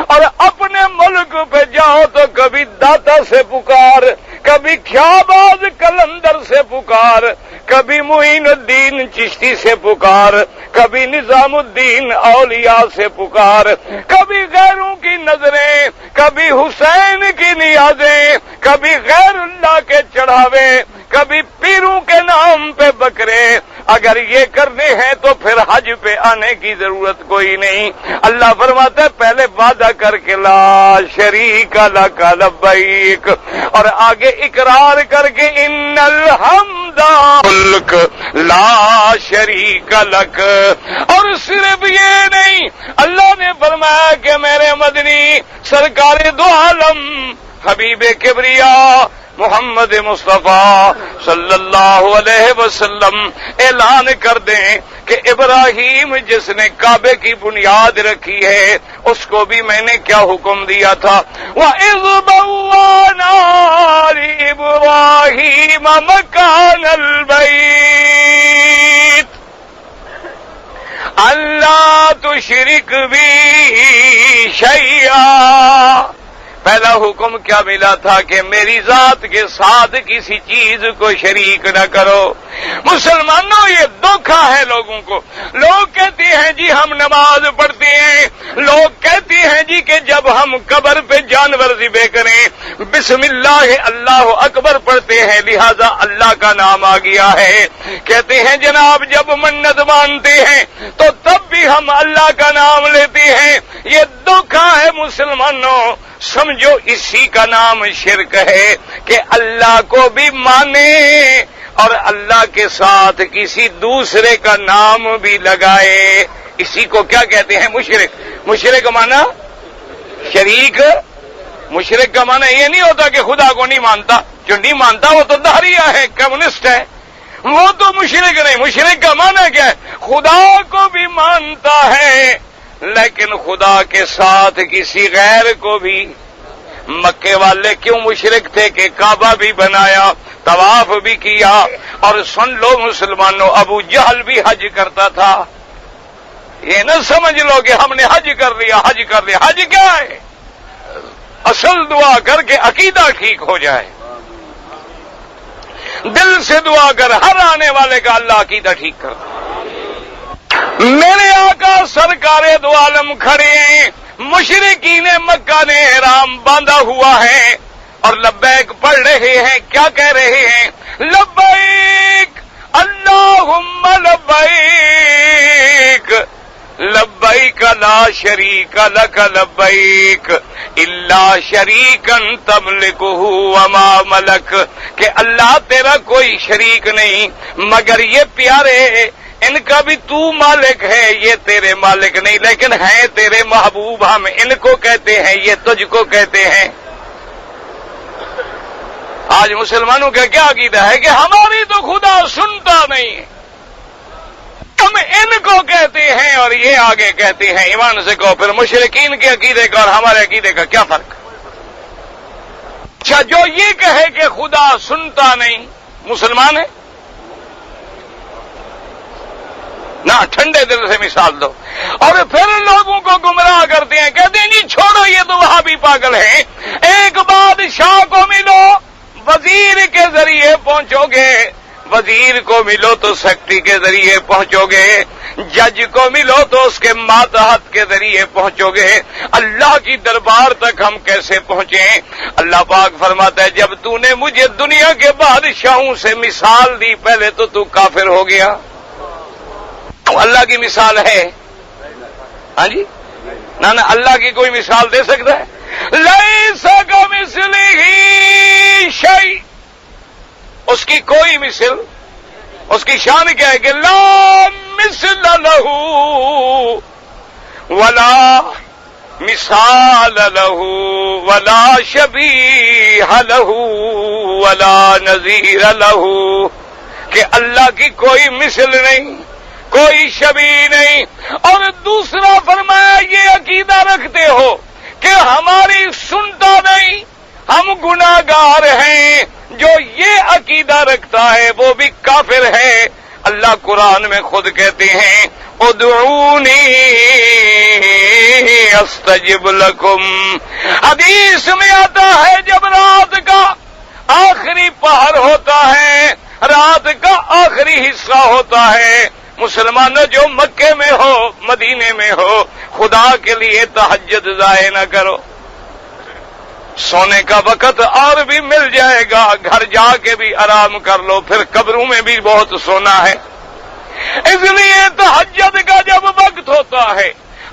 اور اپنے ملک پہ جاؤ تو کبھی داتا سے پکار، کبھی خیاباز کلندر سے پکار، کبھی معین الدین چشتی سے پکار، کبھی نظام الدین اولیاء سے پکار، کبھی غیروں کی نظریں، کبھی حسین کی نیازیں، کبھی غیر اللہ کے چڑھاوے، کبھی پیروں کے نام پہ بکرے۔ اگر یہ کرنے ہیں تو پھر حج پہ آنے کی ضرورت کوئی نہیں۔ اللہ فرماتا ہے پہلے وعدہ کر کے لا شریک لک لبیک، اور آگے اقرار کر کے ان الحمد ملک لا شریک لک۔ اور صرف یہ نہیں، اللہ نے فرمایا کہ میرے مدنی سرکار دو عالم حبیب کبریا محمد مصطفیٰ صلی اللہ علیہ وسلم اعلان کر دیں کہ ابراہیم جس نے کعبے کی بنیاد رکھی ہے اس کو بھی میں نے کیا حکم دیا تھا، وَإِذْ بَوَّأْنَا لِإِبْرَاهِيمَ مَكَانَ الْبَيْتِ أَلَّا تُشْرِكْ بِي شَيْئًا۔ پہلا حکم کیا ملا تھا کہ میری ذات کے ساتھ کسی چیز کو شریک نہ کرو۔ مسلمانوں یہ دھوکہ ہے لوگوں کو۔ لوگ کہتے ہیں جی ہم نماز پڑھتے ہیں، لوگ کہتے ہیں جی کہ جب ہم قبر پہ جانور ذبح کریں بسم اللہ اللہ اکبر پڑھتے ہیں لہذا اللہ کا نام آ گیا ہے۔ کہتے ہیں جناب جب منت مانتے ہیں تو تب بھی ہم اللہ کا نام لیتے ہیں۔ یہ دھوکہ ہے مسلمانوں، سمجھو اسی کا نام شرک ہے کہ اللہ کو بھی مانے اور اللہ کے ساتھ کسی دوسرے کا نام بھی لگائے۔ اسی کو کیا کہتے ہیں؟ مشرک۔ مشرک کا معنی شریک، مشرک کا معنی یہ نہیں ہوتا کہ خدا کو نہیں مانتا، جو نہیں مانتا وہ تو دہریہ ہے، کمیونسٹ ہے، وہ تو مشرک نہیں۔ مشرک کا معنی کیا ہے؟ خدا کو بھی مانتا ہے لیکن خدا کے ساتھ کسی غیر کو بھی۔ مکے والے کیوں مشرک تھے کہ کعبہ بھی بنایا، طواف بھی کیا، اور سن لو مسلمانوں ابو جہل بھی حج کرتا تھا۔ یہ نہ سمجھ لو کہ ہم نے حج کر لیا، حج کر لیا۔ حج کیا ہے؟ اصل دعا کر کے عقیدہ ٹھیک ہو جائے، دل سے دعا کر، ہر آنے والے کا اللہ عقیدہ ٹھیک کر۔ میرے آقا سرکار دو عالم کھڑے ہیں، مشرکین مکہ نے احرام باندھا ہوا ہے اور لبیک پڑھ رہے ہیں۔ کیا کہہ رہے ہیں؟ لبیک اللہم لبیک لبیک لا شریک لک لبیک الا شریکا تملکہ وما ملک، کہ اللہ تیرا کوئی شریک نہیں مگر یہ پیارے، ان کا بھی تو مالک ہے، یہ تیرے مالک نہیں لیکن ہیں تیرے محبوب، ہم ان کو کہتے ہیں، یہ تجھ کو کہتے ہیں۔ آج مسلمانوں کا کیا عقیدہ ہے کہ ہماری تو خدا سنتا نہیں ہے، ہم ان کو کہتے ہیں اور یہ آگے کہتے ہیں۔ ایمان سے کہو پھر مشرکین کے عقیدے کا اور ہمارے عقیدے کا کیا فرق؟ اچھا جو یہ کہے کہ خدا سنتا نہیں مسلمان ہے نہ؟ ٹھنڈے دل سے مثال دو۔ اور پھر لوگوں کو گمراہ کرتے ہیں، کہتے ہیں جی چھوڑو یہ تو وہاں بھی پاگل ہیں، ایک بادشاہ کو ملو وزیر کے ذریعے پہنچو گے، وزیر کو ملو تو سیکٹری کے ذریعے پہنچو گے، جج کو ملو تو اس کے ماتحت کے ذریعے پہنچو گے، اللہ کی دربار تک ہم کیسے پہنچیں؟ اللہ پاک فرماتا ہے جب تو نے مجھے دنیا کے بادشاہوں سے مثال دی پہلے تو کافر ہو گیا۔ اللہ کی مثال ہے؟ ہاں جی نہ اللہ کی کوئی مثال دے سکتا ہے؟ لیس کمثلہ شیء، اس کی کوئی مثل، اس کی شان کیا ہے کہ لا مثل لہ ولا مثال لہ ولا شبیہ لہ ولا نظیر لہ، کہ اللہ کی کوئی مثل نہیں، کوئی شبیہ نہیں۔ اور دوسرا فرمایا یہ عقیدہ رکھتے ہو کہ ہماری سنتا نہیں، ہم گناہگار ہیں، جو یہ عقیدہ رکھتا ہے وہ بھی کافر ہے۔ اللہ قرآن میں خود کہتے ہیں ادعونی استجب لکم، حدیث میں آتا ہے جب رات کا آخری پہر ہوتا ہے، رات کا آخری حصہ ہوتا ہے۔ مسلمانوں جو مکے میں ہو، مدینے میں ہو، خدا کے لیے تہجد ضائع نہ کرو۔ سونے کا وقت اور بھی مل جائے گا، گھر جا کے بھی آرام کر لو، پھر قبروں میں بھی بہت سونا ہے۔ اس لیے تہجد کا جب وقت ہوتا ہے،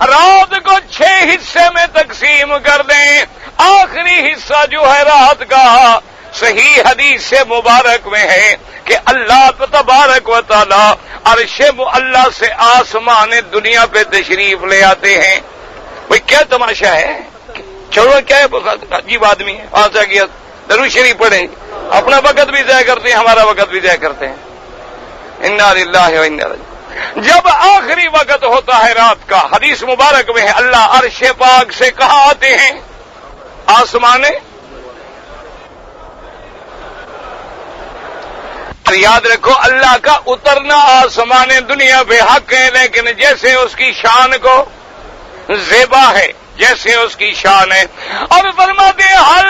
رات کو 6 حصے میں تقسیم کر دیں۔ آخری حصہ جو ہے رات کا، صحیح حدیث سے مبارک میں ہے کہ اللہ تبارک و تعالی عرش اللہ سے آسمان دنیا پہ تشریف لے آتے ہیں۔ بھئی کیا تماشا ہے؟ چھوڑو، کیا ہے، عجیب آدمی ہے، آسا کیا درود شریف پڑھیں، اپنا وقت بھی ضائع کرتے ہیں، ہمارا وقت بھی ضائع کرتے ہیں۔ انا للہ و انا الیہ۔ جب آخری وقت ہوتا ہے رات کا، حدیث مبارک میں ہے اللہ عرش پاک سے کہاں آتے ہیں؟ آسمان۔ یاد رکھو اللہ کا اترنا آسمان دنیا پہ حق ہے، لیکن جیسے اس کی شان کو زیبا ہے، جیسے اس کی شان ہے۔ اور فرماتے ہیں حل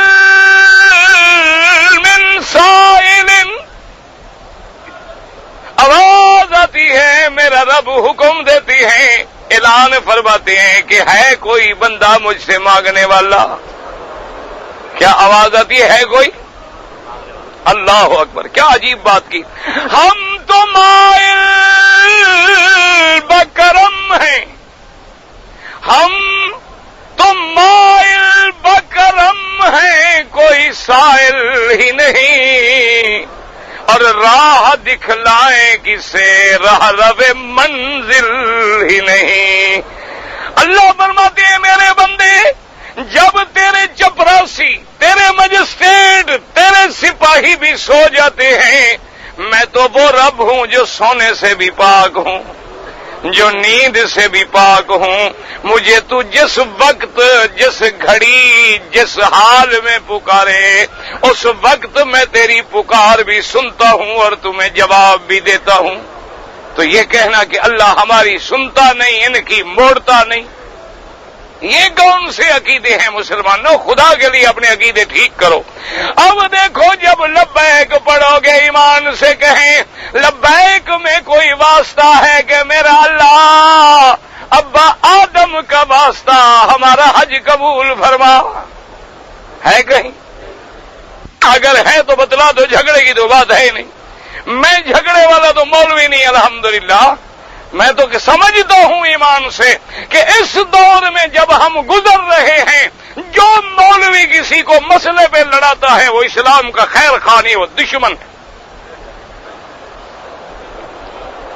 من سائل، آواز آتی ہے، میرا رب حکم دیتی ہے، اعلان فرماتے ہیں کہ ہے کوئی بندہ مجھ سے مانگنے والا؟ کیا آواز آتی ہے کوئی؟ اللہ اکبر، کیا عجیب بات کی۔ ہم تو مائل بکرم ہیں، ہم تو مائل بکرم ہیں، کوئی سائل ہی نہیں، اور راہ دکھلائیں کسے راہ رو منزل ہی نہیں۔ اللہ فرماتے ہیں میرے بندے، جب تیرے چپراسی، تیرے مجسٹریٹ، تیرے سپاہی بھی سو جاتے ہیں، میں تو وہ رب ہوں جو سونے سے بھی پاک ہوں، جو نیند سے بھی پاک ہوں۔ مجھے تو جس وقت، جس گھڑی، جس حال میں پکارے، اس وقت میں تیری پکار بھی سنتا ہوں اور تمہیں جواب بھی دیتا ہوں۔ تو یہ کہنا کہ اللہ ہماری سنتا نہیں، ان کی موڑتا نہیں، یہ کون سے عقیدے ہیں مسلمانوں؟ خدا کے لیے اپنے عقیدے ٹھیک کرو۔ اب دیکھو، جب لبیک پڑھو گے ایمان سے کہیں لبیک میں کوئی واسطہ ہے کہ میرا اللہ ابا آدم کا واسطہ ہمارا حج قبول فرما، ہے کہیں؟ اگر ہے تو بتلا دو، جھگڑے کی تو بات ہے نہیں۔ میں جھگڑے والا تو مولوی نہیں، الحمدللہ۔ میں تو سمجھتا ہوں ایمان سے کہ اس دور میں جب ہم گزر رہے ہیں، جو مولوی کسی کو مسئلے پہ لڑاتا ہے وہ اسلام کا خیر خواہ نہیں، وہ دشمن ہے۔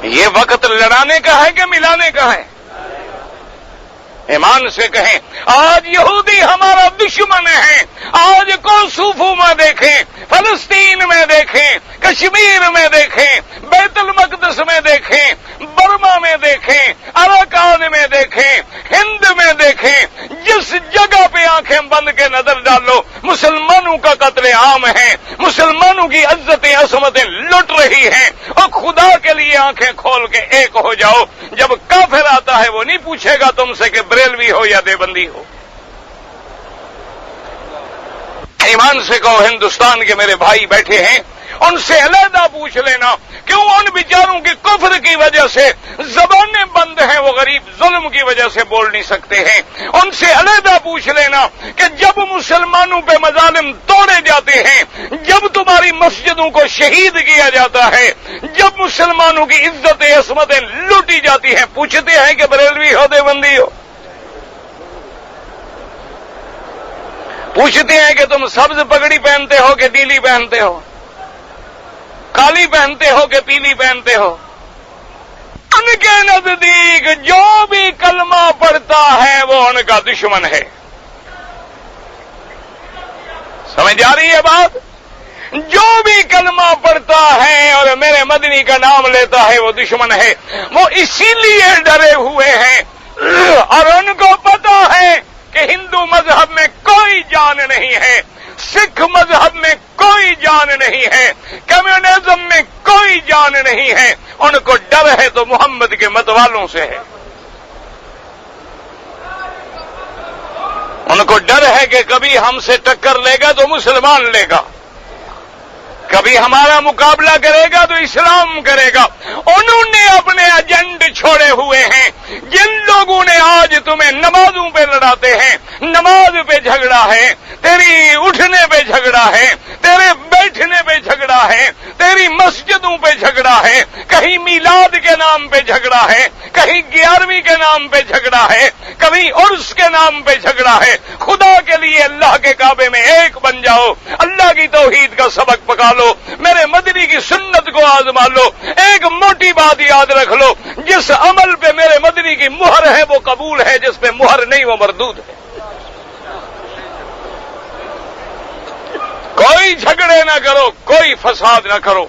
یہ وقت لڑانے کا ہے کہ ملانے کا ہے؟ ایمان سے کہیں آج یہودی ہمارا دشمن ہے۔ آج کو صوفوں میں دیکھیں، فلسطین میں دیکھیں، کشمیر میں دیکھیں، بیت المقدس میں دیکھیں، برما میں دیکھیں، اراکان میں دیکھیں، ہند میں دیکھیں، جس جگہ پہ آنکھیں بند کے نظر ڈالو مسلمانوں کا قتل عام ہے، مسلمانوں کی عزتیں عصمتیں لٹ رہی ہیں۔ اور خدا کے لیے آنکھیں کھول کے ایک ہو جاؤ۔ جب کافر آتا ہے وہ نہیں پوچھے گا تم سے کہ بریلوی ہو یا دیوبندی ہو۔ ایمان سے کہو، ہندوستان کے میرے بھائی بیٹھے ہیں، ان سے علیحدہ پوچھ لینا کیوں ان بیچاروں کی کفر کی وجہ سے زبانیں بند ہیں، وہ غریب ظلم کی وجہ سے بول نہیں سکتے ہیں۔ ان سے علیحدہ پوچھ لینا کہ جب مسلمانوں پہ مظالم توڑے جاتے ہیں، جب تمہاری مسجدوں کو شہید کیا جاتا ہے، جب مسلمانوں کی عزتیں عصمتیں لوٹی جاتی ہیں، پوچھتے ہیں کہ بریلوی ہو دیوبندی ہو؟ پوچھتے ہیں کہ تم سبز پگڑی پہنتے ہو کہ نیلی پہنتے ہو، کالی پہنتے ہو کہ پیلی پہنتے ہو؟ ان کے نزدیک جو بھی کلمہ پڑھتا ہے وہ ان کا دشمن ہے۔ سمجھ آ رہی ہے بات؟ جو بھی کلمہ پڑھتا ہے اور میرے مدنی کا نام لیتا ہے وہ دشمن ہے۔ وہ اسی لیے ڈرے ہوئے ہیں اور ان کو پتا ہے کہ ہندو مذہب میں کوئی جان نہیں ہے، سکھ مذہب میں کوئی جان نہیں ہے، کمیونزم میں کوئی جان نہیں ہے۔ ان کو ڈر ہے تو محمد کے مت والوں سے ہے۔ ان کو ڈر ہے کہ کبھی ہم سے ٹکر لے گا تو مسلمان لے گا۔ کبھی ہمارا مقابلہ کرے گا تو اسلام کرے گا. انہوں نے اپنے ایجنڈ چھوڑے ہوئے ہیں. جن لوگوں نے آج تمہیں نمازوں پہ لڑاتے ہیں، نماز پہ جھگڑا ہے، تیری اٹھنے پہ جھگڑا ہے، تیرے بیٹھنے پہ جھگڑا ہے، تیری مسجدوں پہ جھگڑا ہے، کہیں میلاد کے نام پہ جھگڑا ہے، کہیں 11ویں کے نام پہ جھگڑا ہے، کبھی عرس کے نام پہ جھگڑا ہے. خدا کے لیے اللہ کے کعبے میں ایک بن جاؤ، اللہ کی توحید کا سبق پکا لو، میرے مدنی کی سنت کو آزما لو. ایک موٹی بات یاد رکھ لو، جس عمل پہ میرے مدنی کی مہر ہے وہ قبول ہے، جس پہ مہر نہیں وہ مردود ہے. کوئی جھگڑے نہ کرو، کوئی فساد نہ کرو،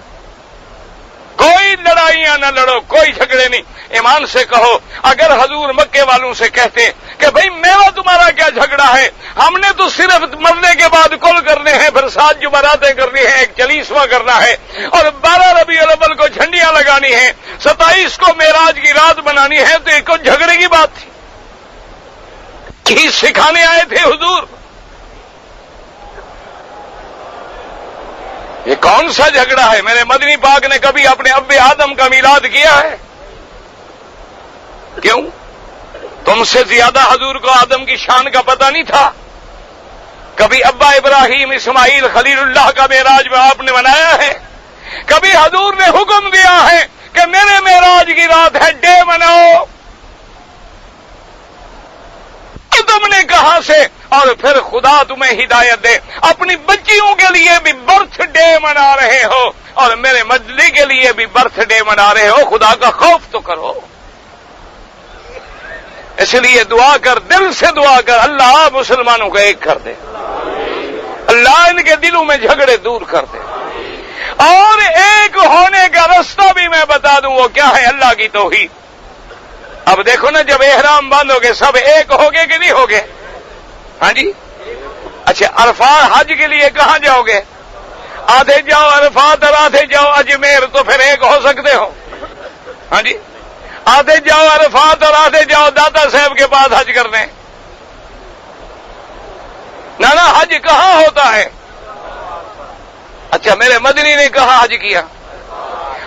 کوئی لڑائیاں نہ لڑو، کوئی جھگڑے نہیں. ایمان سے کہو، اگر حضور مکے والوں سے کہتے کہ بھئی میرا تمہارا کیا جھگڑا ہے، ہم نے تو صرف مرنے کے بعد کل کرنے ہیں، پھر 7 جمعراتیں کرنی ہیں، ایک 40واں کرنا ہے، اور 12 ربیع الاول کو جھنڈیاں لگانی ہیں، 27 کو معراج کی رات بنانی ہے، تو ایک جھگڑے کی بات تھی. کی سکھانے آئے تھے حضور؟ یہ کون سا جھگڑا ہے؟ میرے مدنی پاک نے کبھی اپنے اب آدم کا میلاد کیا ہے؟ کیوں؟ تم سے زیادہ حضور کو آدم کی شان کا پتہ نہیں تھا؟ کبھی ابا ابراہیم اسماعیل خلیل اللہ کا معراج میں آپ نے منایا ہے؟ کبھی حضور نے حکم دیا ہے کہ میرے معراج کی رات ہے، ڈے مناؤ؟ تم نے کہاں سے؟ اور پھر خدا تمہیں ہدایت دے، اپنی بچیوں کے لیے بھی برتھ ڈے منا رہے ہو اور میرے مجلس کے لیے بھی برتھ ڈے منا رہے ہو. خدا کا خوف تو کرو. اس لیے دعا کر، دل سے دعا کر، اللہ مسلمانوں کو ایک کر دے، اللہ ان کے دلوں میں جھگڑے دور کر دے. اور ایک ہونے کا رستہ بھی میں بتا دوں، وہ کیا ہے؟ اللہ کی توحید. اب دیکھو نا، جب احرام باندھو گے سب ایک ہوگے کہ نہیں ہوگے؟ ہاں جی. اچھا، عرفات حج کے لیے کہاں جاؤ گے؟ آدھے جاؤ عرفات اور آدھے جاؤ اجمیر، تو پھر ایک ہو سکتے ہو؟ ہاں جی. آدھے جاؤ عرفات اور آدھے جاؤ داتا صاحب کے پاس حج کرنے. نہ حج کہاں ہوتا ہے؟ اچھا، میرے مدنی نے کہاں حج کیا؟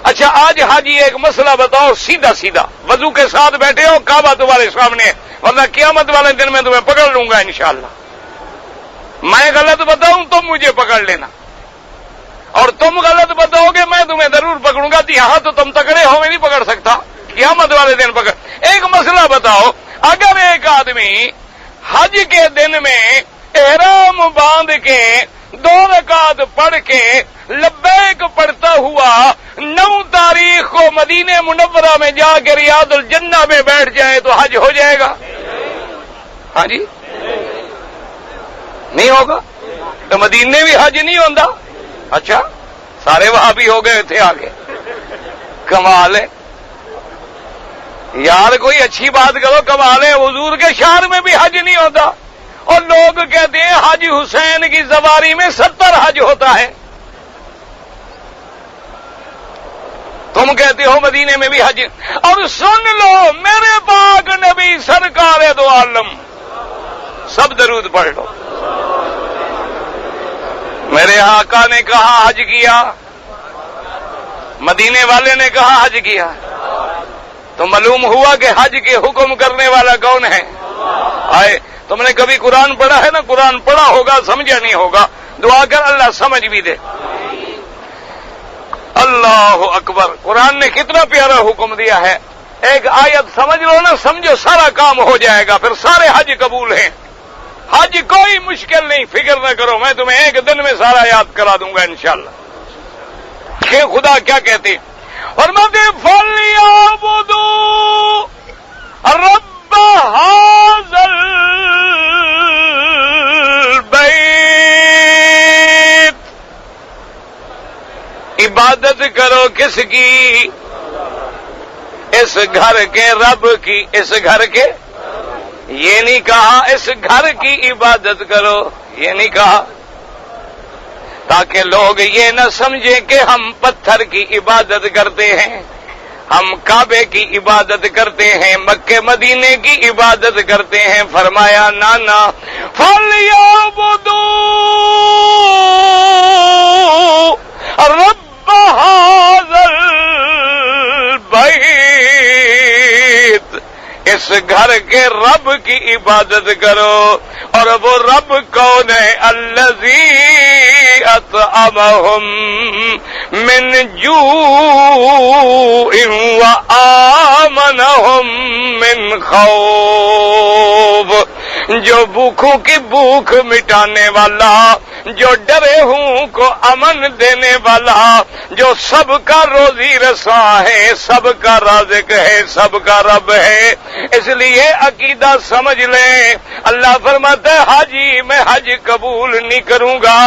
اچھا، آج حاجی ایک مسئلہ بتاؤ، سیدھا سیدھا، وضو کے ساتھ بیٹھے ہو، کعبہ تمہارے سامنے، ورنہ قیامت والے دن میں تمہیں پکڑ لوں گا انشاءاللہ. میں غلط بتاؤں تم مجھے پکڑ لینا، اور تم غلط بتاؤ گے میں تمہیں ضرور پکڑوں گا. یہاں تو تم تکڑے ہو، میں نہیں پکڑ سکتا، قیامت والے دن پکڑ. ایک مسئلہ بتاؤ، اگر ایک آدمی حج کے دن میں احرام باندھ کے 2 رکعت پڑھ کے لبیک پڑھتا ہوا 9 تاریخ کو مدینہ منورہ میں جا کے ریاض الجنہ میں بیٹھ جائے تو حج ہو جائے گا؟ ہاں جی، نہیں ہوگا. تو مدینے بھی حج نہیں ہوتا. اچھا، سارے وہاں بھی ہو گئے تھے آگے. کمال ہے یار، کوئی اچھی بات کرو. کمال ہے، حضور کے شہر میں بھی حج نہیں ہوتا، اور لوگ کہتے ہیں حاجی حسین کی زواری میں 70 حج ہوتا ہے. تم کہتے ہو مدینے میں بھی حج. اور سن لو، میرے پاک نبی سرکار دو عالم، سب درود پڑھ لو. میرے آقا نے کہاں حج کیا؟ مدینے والے نے کہاں حج کیا؟ تو معلوم ہوا کہ حج کے حکم کرنے والا کون ہے؟ آئے، تم نے کبھی قرآن پڑھا ہے نا؟ قرآن پڑھا ہوگا، سمجھا نہیں ہوگا. دعا کر اللہ سمجھ بھی دے. اللہ اکبر. قرآن نے کتنا پیارا حکم دیا ہے. ایک آیت سمجھ لو نا، سمجھو سارا کام ہو جائے گا، پھر سارے حج قبول ہیں. حج کوئی مشکل نہیں، فکر نہ کرو، میں تمہیں ایک دن میں سارا یاد کرا دوں گا انشاءاللہ. کہ خدا کیا کہتے؟ فرماتے فَلْيَعْبُدُوا رَبَّ هَٰذَا الْبَيْتِ. عبادت کرو کس کی؟ اس گھر کے رب کی. اس گھر کے، یہ نہیں کہا اس گھر کی عبادت کرو، یہ نہیں کہا، تاکہ لوگ یہ نہ سمجھیں کہ ہم پتھر کی عبادت کرتے ہیں، ہم کعبے کی عبادت کرتے ہیں، مکے مدینے کی عبادت کرتے ہیں. فرمایا نانا فَلْيَعْبُدُوا اس گھر کے رب کی عبادت کرو، اور وہ رب کون ہے؟ الذی اطعمہم من جوع وآمنہم من خوف، جو بھوکوں کی بھوک مٹانے والا، جو ڈرے ہوں کو امن دینے والا، جو سب کا روزی رساں ہے، سب کا رازق ہے، سب کا رب ہے۔ اس لیے عقیدہ سمجھ لیں، اللہ فرماتا ہے حاجی میں حج قبول نہیں کروں گا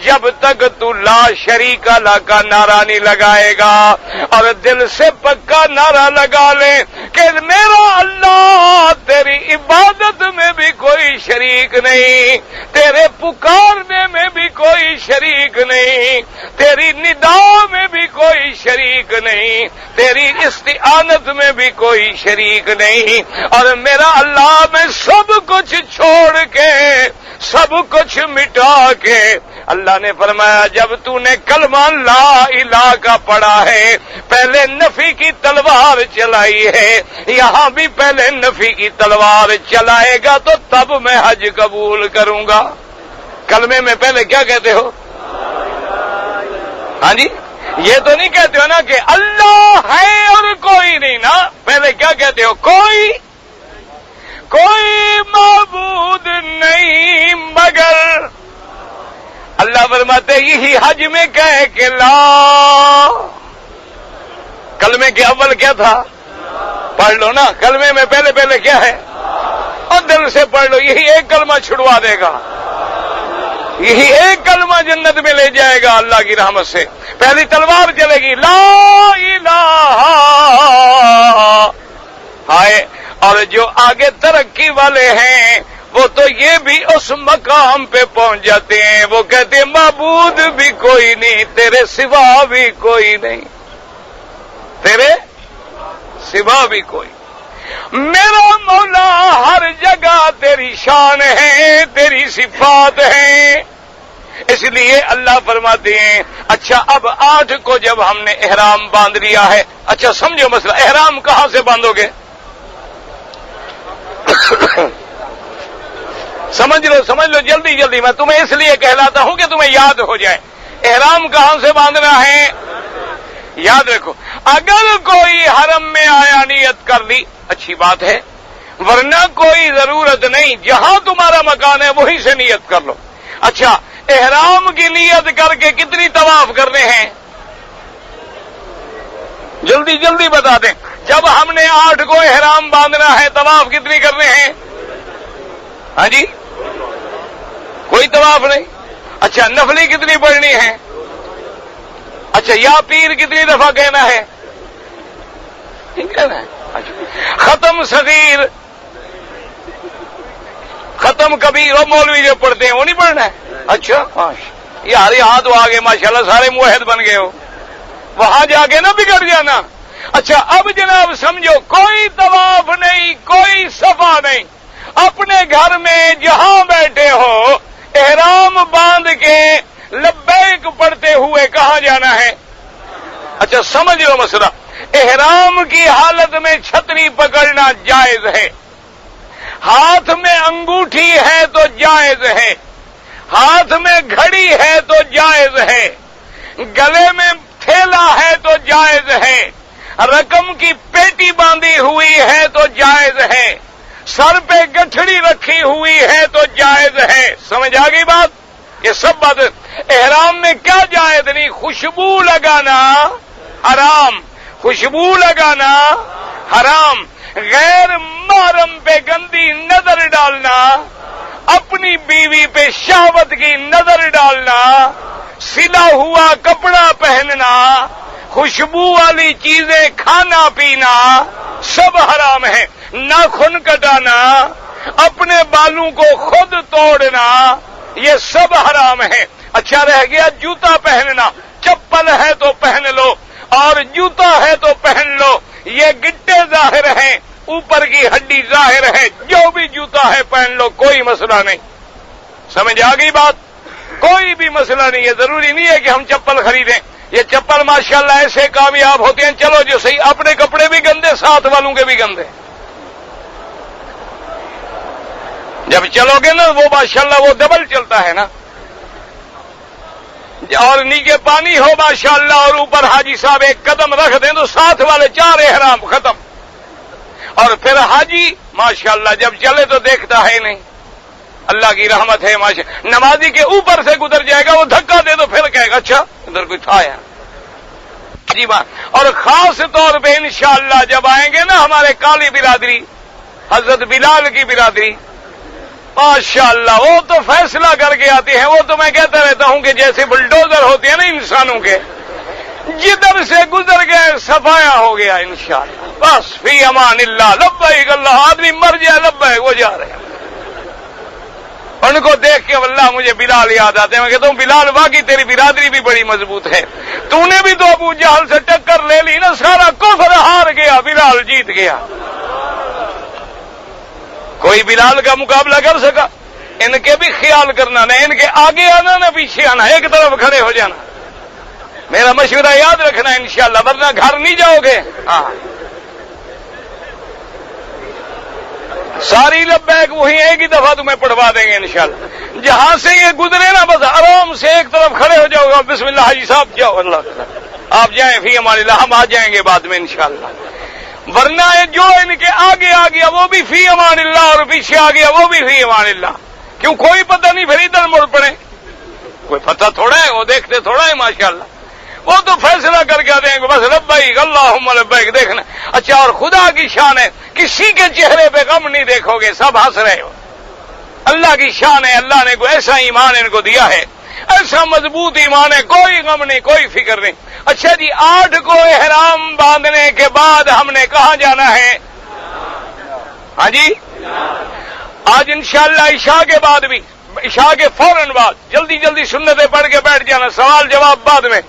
جب تک تو لا شریک اللہ کا نعرہ نہیں لگائے گا، اور دل سے پکا نعرہ لگا لیں کہ میرا اللہ تیری عبادت میں بھی کوئی شریک نہیں، تیرے پکارنے میں بھی کوئی شریک نہیں، تیری ندا میں بھی کوئی شریک نہیں، تیری استعانت میں بھی کوئی شریک نہیں، اور میرا اللہ میں سب کچھ چھوڑ کے، سب کچھ مٹا کے، اللہ نے فرمایا جب تو نے کلمہ لا الہ کا پڑھا ہے، پہلے نفی کی تلوار چلائی ہے، یہاں بھی پہلے نفی کی تلوار چلائے گا تو تب میں حج قبول کروں گا۔ کلمے میں پہلے کیا کہتے ہو؟ ہاں جی، یہ تو نہیں کہتے ہو نا کہ اللہ ہے اور کوئی نہیں نا، پہلے کیا کہتے ہو؟ کوئی معبود نہیں مگر اللہ فرماتے یہی حج میں کہے کہ لا، کلمے کے اول کیا تھا؟ پڑھ لو نا، کلمے میں پہلے کیا ہے؟ اور دل سے پڑھ لو، یہی ایک کلمہ چھڑوا دے گا، یہی ایک کلمہ جنت میں لے جائے گا اللہ کی رحمت سے۔ پہلی تلوار چلے گی لا الہ، ہائے، اور جو آگے ترقی والے ہیں وہ تو یہ بھی اس مقام پہ پہنچ جاتے ہیں، وہ کہتے ہیں معبود بھی کوئی نہیں، تیرے سوا بھی کوئی نہیں، تیرے سوا بھی کوئی، میرا مولا ہر جگہ تیری شان ہے، تیری صفات ہیں۔ اس لیے اللہ فرماتے ہیں اچھا اب 8 کو جب ہم نے احرام باندھ لیا ہے، اچھا سمجھو مسئلہ، احرام کہاں سے باندھو گے؟ سمجھ لو جلدی، میں تمہیں اس لیے کہلاتا ہوں کہ تمہیں یاد ہو جائے۔ احرام کہاں سے باندھنا ہے؟ یاد رکھو، اگر کوئی حرم میں آیا نیت کر لی اچھی بات ہے، ورنہ کوئی ضرورت نہیں، جہاں تمہارا مکان ہے وہیں سے نیت کر لو۔ اچھا احرام کی نیت کر کے کتنی طواف کرنے ہیں؟ جلدی بتا دیں، جب ہم نے 8 کو احرام باندھنا ہے طواف کتنی کرنے ہیں؟ ہاں جی، کوئی طواف نہیں۔ اچھا نفلی کتنی پڑھنی ہے؟ اچھا یا پیر کتنی دفعہ کہنا ہے؟ کہنا ہے۔ اچھا ختم صغیر، ختم کبیر، وہ مولوی جو پڑھتے ہیں وہ نہیں پڑھنا ہے؟ اچھا یار یہاں تو آگے ماشاءاللہ سارے موحد بن گئے ہو، وہاں جا کے نہ بگڑ جانا۔ اچھا اب جناب سمجھو، کوئی طواف نہیں، کوئی صفا نہیں، اپنے گھر میں جہاں بیٹھے ہو احرام باندھ کے لبیک پڑھتے ہوئے کہاں جانا ہے؟ اچھا سمجھ لو مسئلہ، احرام کی حالت میں چھتری پکڑنا جائز ہے، ہاتھ میں انگوٹھی ہے تو جائز ہے، ہاتھ میں گھڑی ہے تو جائز ہے، گلے میں تھیلا ہے تو جائز ہے، رقم کی پیٹی باندھی ہوئی ہے تو جائز ہے، سر پہ گٹھڑی رکھی ہوئی ہے تو جائز ہے۔ سمجھ آ گئی بات؟ یہ سب بات احرام میں کیا جائز نہیں؟ خوشبو لگانا حرام، خوشبو لگانا حرام، غیر محرم پہ گندی نظر ڈالنا، اپنی بیوی پہ شہوت کی نظر ڈالنا، سلا ہوا کپڑا پہننا، خوشبو والی چیزیں کھانا پینا سب حرام ہے، ناخن کٹانا، اپنے بالوں کو خود توڑنا، یہ سب حرام ہے۔ اچھا رہ گیا جوتا پہننا، چپل ہے تو پہن لو اور جوتا ہے تو پہن لو، یہ گٹے ظاہر ہیں، اوپر کی ہڈی ظاہر ہے، جو بھی جوتا ہے پہن لو، کوئی مسئلہ نہیں۔ سمجھ آ گئی بات؟ کوئی بھی مسئلہ نہیں ہے، ضروری نہیں ہے کہ ہم چپل خریدیں، یہ چپل ماشاءاللہ ایسے کامیاب ہوتے ہیں، چلو جو صحیح، اپنے کپڑے بھی گندے، ساتھ والوں کے بھی گندے، جب چلو گے نا وہ ماشاءاللہ وہ ڈبل چلتا ہے نا، اور نیچے پانی ہو ماشاءاللہ اور اوپر حاجی صاحب ایک قدم رکھ دیں تو ساتھ والے 4 احرام ختم، اور پھر حاجی ماشاءاللہ جب چلے تو دیکھتا ہے نہیں، اللہ کی رحمت ہے ماشاءاللہ، نمازی کے اوپر سے گزر جائے گا، وہ دھکا دے تو پھر کہے گا اچھا ادھر کوئی تھا یار، جی بات۔ اور خاص طور پہ انشاءاللہ جب آئیں گے نا ہمارے کالی برادری، حضرت بلال کی برادری، ماشاءاللہ وہ تو فیصلہ کر کے آتے ہیں، وہ تو میں کہتا رہتا ہوں کہ جیسے بلڈوزر ہوتے ہیں نا انسانوں کے، جدھر سے گزر گئے صفایا ہو گیا انشاءاللہ، بس فی امان اللہ، لبیک اللہ، آدمی مر جائے لبیک وہ جا رہے ہیں۔ ان کو دیکھ کے واللہ مجھے بلال یاد آتے ہیں، میں کہتا ہوں بلال واقعی تیری برادری بھی بڑی مضبوط ہے، تو نے بھی تو ابو جہل سے ٹکر لے لی نا، سارا کفر ہار گیا، بلال جیت گیا، کوئی بلال کا مقابلہ کر سکا؟ ان کے بھی خیال کرنا، نہ ان کے آگے آنا نہ پیچھے آنا، ایک طرف کھڑے ہو جانا، میرا مشورہ یاد رکھنا انشاءاللہ، ورنہ گھر نہیں جاؤ گے۔ ہاں ساری لبیک وہی ایک ہی دفعہ تمہیں پڑھوا دیں گے انشاءاللہ، جہاں سے یہ گزرے نا بس آرام سے ایک طرف کھڑے ہو جاؤ گا، بسم اللہ حاجی صاحب جاؤ، اللہ آپ جائیں، فی امان اللہ، ہم آ جائیں گے بعد میں انشاءاللہ، ورنہ جو ان کے آگے آ گیا وہ بھی فی امان اللہ، اور پیچھے آ گیا وہ بھی فی امان اللہ، کیوں کوئی پتہ نہیں پھر ادھر مڑ پڑے، کوئی پتہ تھوڑا ہے، وہ دیکھتے تھوڑا ہے ماشاءاللہ، وہ تو فیصلہ کر کے دیں گے بس لبیک اللہم لبیک، دیکھنا۔ اچھا اور خدا کی شان ہے، کسی کے چہرے پہ غم نہیں دیکھو گے، سب ہنس رہے ہو، اللہ کی شان ہے، اللہ نے کوئی ایسا ایمان ان کو دیا ہے، ایسا مضبوط ایمان ہے، کوئی غم نہیں، کوئی فکر نہیں۔ اچھا جی 8 کو احرام باندھنے کے بعد ہم نے کہاں جانا ہے؟ ہاں جی آج انشاءاللہ عشاء کے بعد بھی، عشاء کے فوراً بعد جلدی جلدی سنتیں پڑھ کے بیٹھ جانا، سوال جواب بعد میں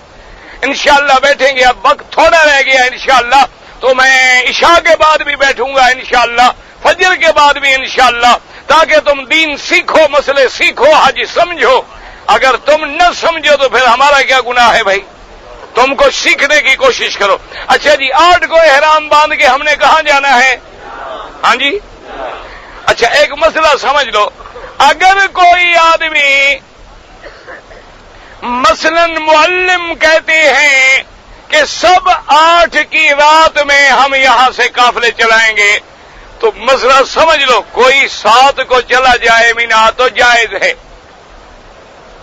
انشاءاللہ بیٹھیں گے، اب وقت تھوڑا رہ گیا انشاءاللہ، تو میں عشاء کے بعد بھی بیٹھوں گا انشاءاللہ، فجر کے بعد بھی انشاءاللہ، تاکہ تم دین سیکھو، مسئلے سیکھو، حج سمجھو، اگر تم نہ سمجھو تو پھر ہمارا کیا گناہ ہے بھائی، تم کو سیکھنے کی کوشش کرو۔ اچھا جی 8 کو احرام باندھ کے ہم نے کہاں جانا ہے؟ ہاں جی اچھا ایک مسئلہ سمجھ لو، اگر کوئی آدمی مثلا معلم کہتے ہیں کہ سب 8 کی رات میں ہم یہاں سے قافلے چلائیں گے، تو مسئلہ سمجھ لو، کوئی 7 کو چلا جائے مینا تو جائز ہے،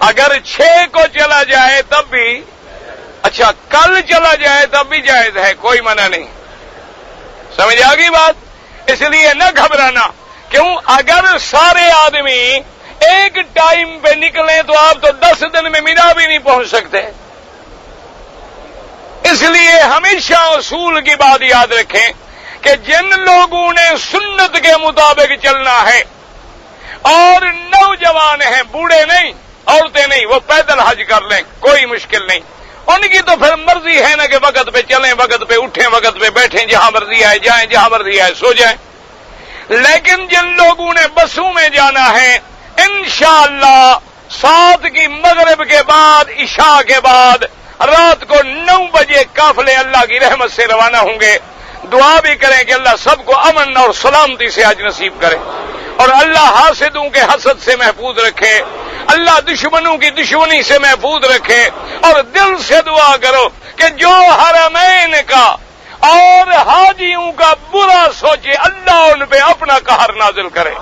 اگر 6 کو چلا جائے تب بھی، اچھا کل چلا جائے تب بھی جائز ہے، کوئی منع نہیں، سمجھ آ گئی بات؟ اس لیے نہ گھبرانا، کیوں اگر سارے آدمی ایک ٹائم پہ نکلیں تو آپ تو 10 دن میں مینا بھی نہیں پہنچ سکتے، اس لیے ہمیشہ اصول کی بات یاد رکھیں کہ جن لوگوں نے سنت کے مطابق چلنا ہے اور نوجوان ہیں، بوڑھے نہیں، عورتیں نہیں، وہ پیدل حج کر لیں، کوئی مشکل نہیں، ان کی تو پھر مرضی ہے نا کہ وقت پہ چلیں، وقت پہ اٹھیں، وقت پہ بیٹھیں، جہاں مرضی آئے جائیں، جہاں مرضی آئے سو جائیں۔ لیکن جن لوگوں نے بسوں میں جانا ہے، انشاءاللہ 7 کی مغرب کے بعد، عشاء کے بعد رات کو 9 بجے قافلے اللہ کی رحمت سے روانہ ہوں گے، دعا بھی کریں کہ اللہ سب کو امن اور سلامتی سے حج نصیب کرے، اور اللہ حاسدوں کے حسد سے محفوظ رکھے، اللہ دشمنوں کی دشمنی سے محفوظ رکھے، اور دل سے دعا کرو کہ جو حرمین کا اور حاجیوں کا برا سوچے، اللہ ان پہ اپنا قہر نازل کرے۔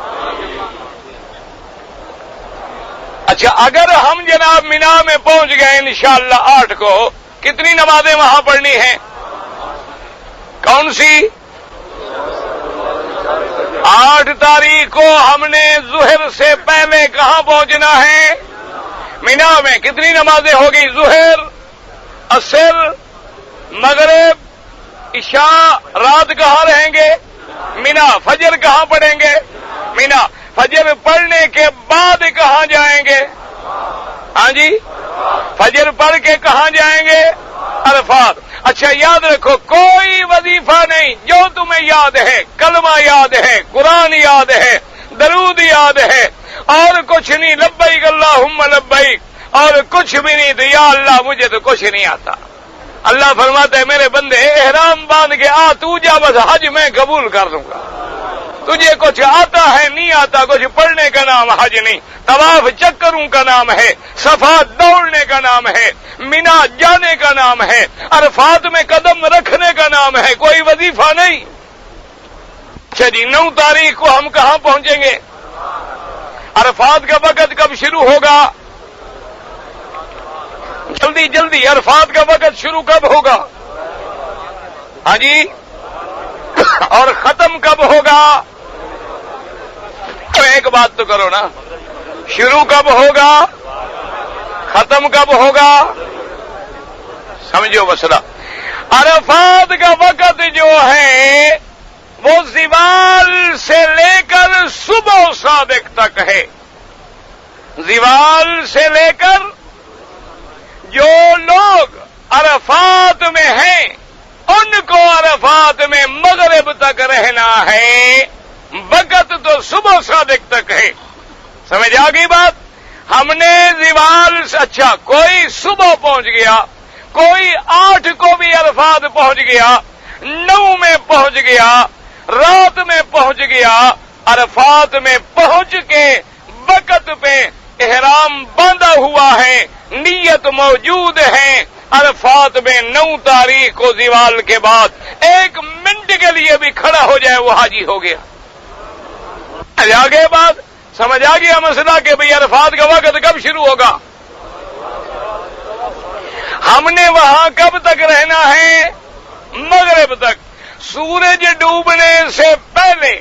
اچھا اگر ہم جناب مینا میں پہنچ گئے انشاءاللہ 8 کو، کتنی نمازیں وہاں پڑھنی ہیں؟ کون سی؟ 8 تاریخ کو ہم نے ظہر سے پہلے کہاں پہنچنا ہے؟ مینا میں۔ کتنی نمازیں ہوگی؟ ظہر، عصر، مغرب، عشاء، رات کہاں رہیں گے؟ مینا۔ فجر کہاں پڑھیں گے؟ مینا۔ فجر پڑھنے کے بعد کہاں جائیں گے؟ ہاں جی فجر پڑھ کے کہاں جائیں گے؟ عرفات۔ اچھا یاد رکھو کوئی وظیفہ نہیں، جو تمہیں یاد ہے، کلمہ یاد ہے، قرآن یاد ہے، درود یاد ہے، اور کچھ نہیں، لبیک اللہم لبیک، اور کچھ بھی نہیں، تو یا اللہ مجھے تو کچھ نہیں آتا۔ اللہ فرماتا ہے میرے بندے احرام باندھ کے آ، تو جا، بس حج میں قبول کر دوں گا۔ تجھے کچھ آتا ہے نہیں آتا، کچھ پڑھنے کا نام حج نہیں، طواف چکروں کا نام ہے، صفا دوڑنے کا نام ہے، مینا جانے کا نام ہے، عرفات میں قدم رکھنے کا نام ہے، کوئی وظیفہ نہیں۔ اچھا جی، 9 تاریخ کو ہم کہاں پہنچیں گے؟ عرفات کا وقت کب شروع ہوگا؟ جلدی جلدی، عرفات کا وقت شروع کب ہوگا؟ ہاں جی، اور ختم کب ہوگا؟ تو ایک بات تو کرو نا، شروع کب ہوگا، ختم کب ہوگا؟ سمجھو مسئلہ۔ عرفات کا وقت جو ہے وہ زوال سے لے کر صبح صادق تک ہے۔ زوال سے لے کر جو لوگ عرفات میں ہیں ان کو عرفات میں مغرب تک رہنا ہے، وقت تو صبح صادق تک ہے۔ سمجھ آ گئی بات؟ ہم نے زوال سے، اچھا کوئی صبح پہنچ گیا، کوئی 8 کو بھی عرفات پہنچ گیا، 9 میں پہنچ گیا، رات میں پہنچ گیا، عرفات میں پہنچ کے وقت پہ احرام باندھا ہوا ہے، نیت موجود ہے، عرفات میں 9 تاریخ کو زوال کے بعد 1 منٹ کے لیے بھی کھڑا ہو جائے وہ حاجی ہو گیا۔ آگے بات سمجھ آ گیا مسئلہ کہ بھئی عرفات کا وقت کب شروع ہوگا؟ ہم نے وہاں کب تک رہنا ہے؟ مغرب تک۔ سورج ڈوبنے سے پہلے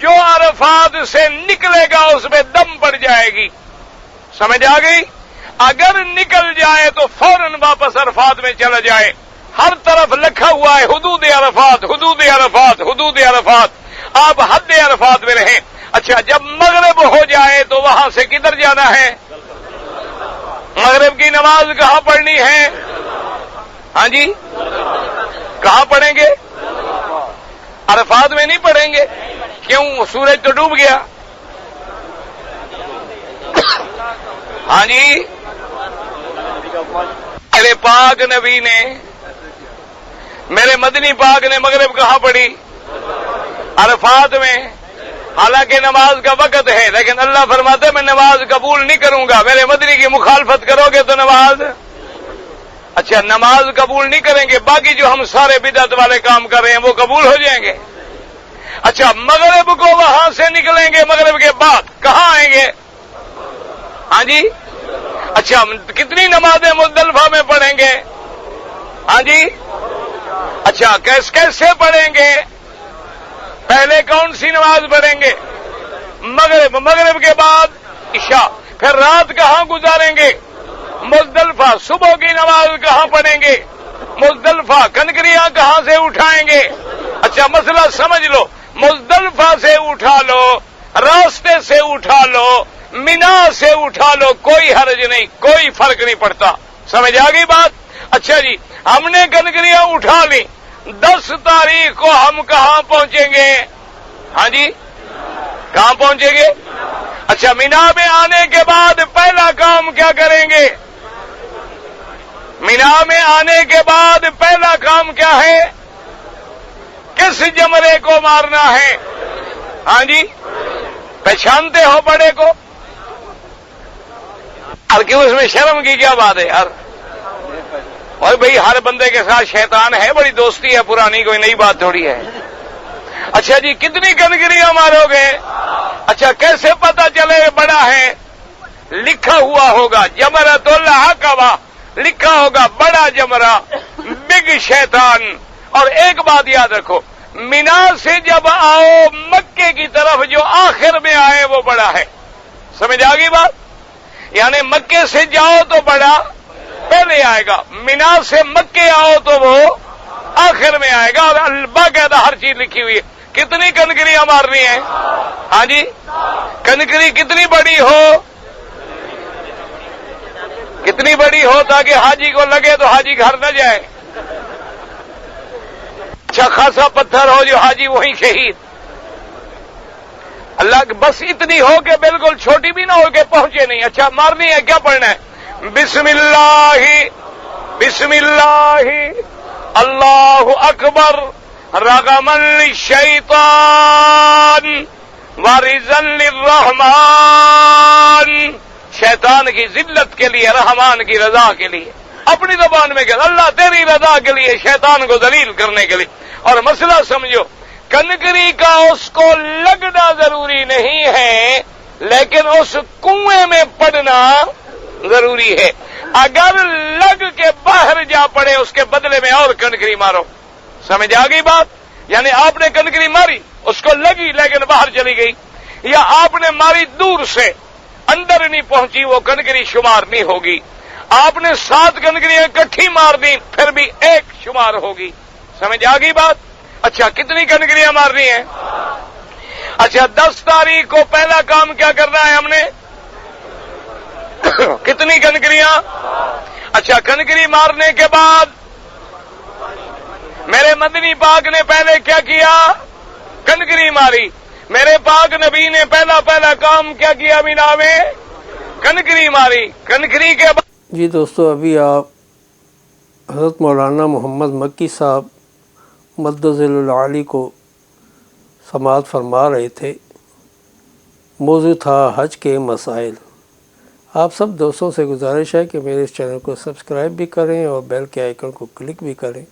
جو عرفات سے نکلے گا اس میں دم پڑ جائے گی۔ سمجھ آ گئی؟ اگر نکل جائے تو فوراً واپس عرفات میں چلا جائے۔ ہر طرف لکھا ہوا ہے حدود عرفات، حدود عرفات، حدود عرفات، آپ حد عرفات میں رہیں۔ اچھا، جب مغرب ہو جائے تو وہاں سے کدھر جانا ہے؟ مغرب کی نماز کہاں پڑھنی ہے؟ ہاں جی، کہاں پڑھیں گے؟ عرفات میں نہیں پڑھیں گے، کیوں؟ سورج تو ڈوب گیا۔ ہاں جی، میرے پاک نبی نے، میرے مدنی پاک نے مغرب کہاں پڑھی؟ عرفات میں۔ حالانکہ نماز کا وقت ہے، لیکن اللہ فرماتا ہے میں نماز قبول نہیں کروں گا، میرے مدنی کی مخالفت کرو گے تو نماز، اچھا نماز قبول نہیں کریں گے، باقی جو ہم سارے بدعت والے کام کر رہے ہیں وہ قبول ہو جائیں گے۔ اچھا، مغرب کو وہاں سے نکلیں گے، مغرب کے بعد کہاں آئیں گے؟ ہاں جی، اچھا کتنی نمازیں مزدلفہ میں پڑھیں گے؟ ہاں جی، اچھا کیسے پڑھیں گے؟ پہلے کون سی نماز پڑھیں گے؟ مغرب، مغرب کے بعد عشاء، پھر رات کہاں گزاریں گے؟ مزدلفہ۔ صبح کی نماز کہاں پڑھیں گے؟ مزدلفہ۔ کنکریاں کہاں سے اٹھائیں گے؟ اچھا مسئلہ سمجھ لو، مزدلفہ سے اٹھا لو، راستے سے اٹھا لو، مینا سے اٹھا لو، کوئی حرج نہیں، کوئی فرق نہیں پڑتا۔ سمجھ آ گئی بات؟ اچھا جی، ہم نے کنکریاں اٹھا لی، 10 تاریخ کو ہم کہاں پہنچیں گے؟ ہاں جی، کہاں پہنچیں گے؟ اچھا، مینا میں آنے کے بعد پہلا کام کیا کریں گے؟ مینا میں آنے کے بعد پہلا کام کیا ہے؟ کس جمرے کو مارنا ہے؟ ہاں جی، پہچانتے ہو بڑے کو؟ اور کیوں اس میں شرم کی کیا بات ہے یار؟ اور بھئی ہر بندے کے ساتھ شیطان ہے، بڑی دوستی ہے پرانی، کوئی نئی بات تھوڑی ہے۔ اچھا جی، کتنی کنکریاں مارو گے؟ اچھا کیسے پتا چلے بڑا ہے؟ لکھا ہوا ہوگا جمرۃ العقبہ، لکھا ہوگا بڑا جمرہ، بگ شیطان۔ اور ایک بات یاد رکھو، مینا سے جب آؤ مکے کی طرف جو آخر میں آئے وہ بڑا ہے۔ سمجھ آ گئی بات؟ یعنی مکے سے جاؤ تو بڑا پہلے آئے گا، مینا سے مکے آؤ تو وہ آخر میں آئے گا، اور باقاعدہ ہر چیز لکھی ہوئی ہے۔ کتنی کنکریاں مارنی ہیں؟ ہاں جی، کنکری کتنی بڑی ہو؟ کتنی بڑی ہو تاکہ حاجی کو لگے تو حاجی گھر نہ جائے؟ اچھا خاصا پتھر ہو جو حاجی وہیں شہید۔ اللہ بس اتنی ہو کہ بالکل چھوٹی بھی نہ ہو کہ پہنچے نہیں۔ اچھا مارنی ہے، کیا پڑھنا ہے؟ بسم اللہ، بسم اللہ، اللہ اکبر، رغما للشیطان ورضا للرحمن، شیطان کی ذلت کے لیے، رحمان کی رضا کے لیے، اپنی زبان میں کہ اللہ تیری رضا کے لیے، شیطان کو ذلیل کرنے کے لیے۔ اور مسئلہ سمجھو، کنکری کا اس کو لگنا ضروری نہیں ہے، لیکن اس کنویں میں پڑنا ضروری ہے۔ اگر لگ کے باہر جا پڑے، اس کے بدلے میں اور کنکری مارو۔ سمجھ آ گئی بات؟ یعنی آپ نے کنکری ماری، اس کو لگی لیکن باہر چلی گئی، یا آپ نے ماری دور سے، اندر نہیں پہنچی، وہ کنکری شمار نہیں ہوگی۔ آپ نے 7 کنکریاں اکٹھی مار دی، پھر بھی 1 شمار ہوگی۔ سمجھ آ گئی بات؟ اچھا، کتنی کنکریاں مارنی ہیں؟ اچھا، 10 تاریخ کو پہلا کام کیا کرنا ہے ہم نے؟ کتنی کنکریاں؟ اچھا، کنکری مارنے کے بعد میرے مدنی پاک نے پہلے کیا کیا؟ کنکری ماری۔ میرے پاک نبی نے پہلا کام کیا کیا؟ مینا میں کنکری ماری۔ کنکری کے بعد جی دوستو، ابھی آپ حضرت مولانا محمد مکی صاحب مدظل العالی کو سماعت فرما رہے تھے۔ موضوع تھا حج کے مسائل۔ آپ سب دوستوں سے گزارش ہے کہ میرے اس چینل کو سبسکرائب بھی کریں اور بیل کے آئیکن کو کلک بھی کریں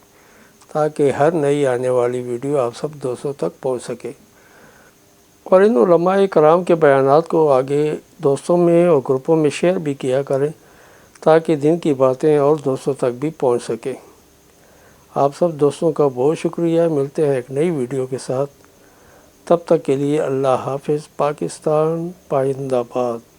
تاکہ ہر نئی آنے والی ویڈیو آپ سب دوستوں تک پہنچ سکے، اور ان علماء کرام کے بیانات کو آگے دوستوں میں اور گروپوں میں شیئر بھی کیا کریں تاکہ دین کی باتیں اور دوستوں تک بھی پہنچ سکیں۔ آپ سب دوستوں کا بہت شکریہ۔ ملتے ہیں ایک نئی ویڈیو کے ساتھ، تب تک کے لیے اللہ حافظ۔ پاکستان پائندہ باد۔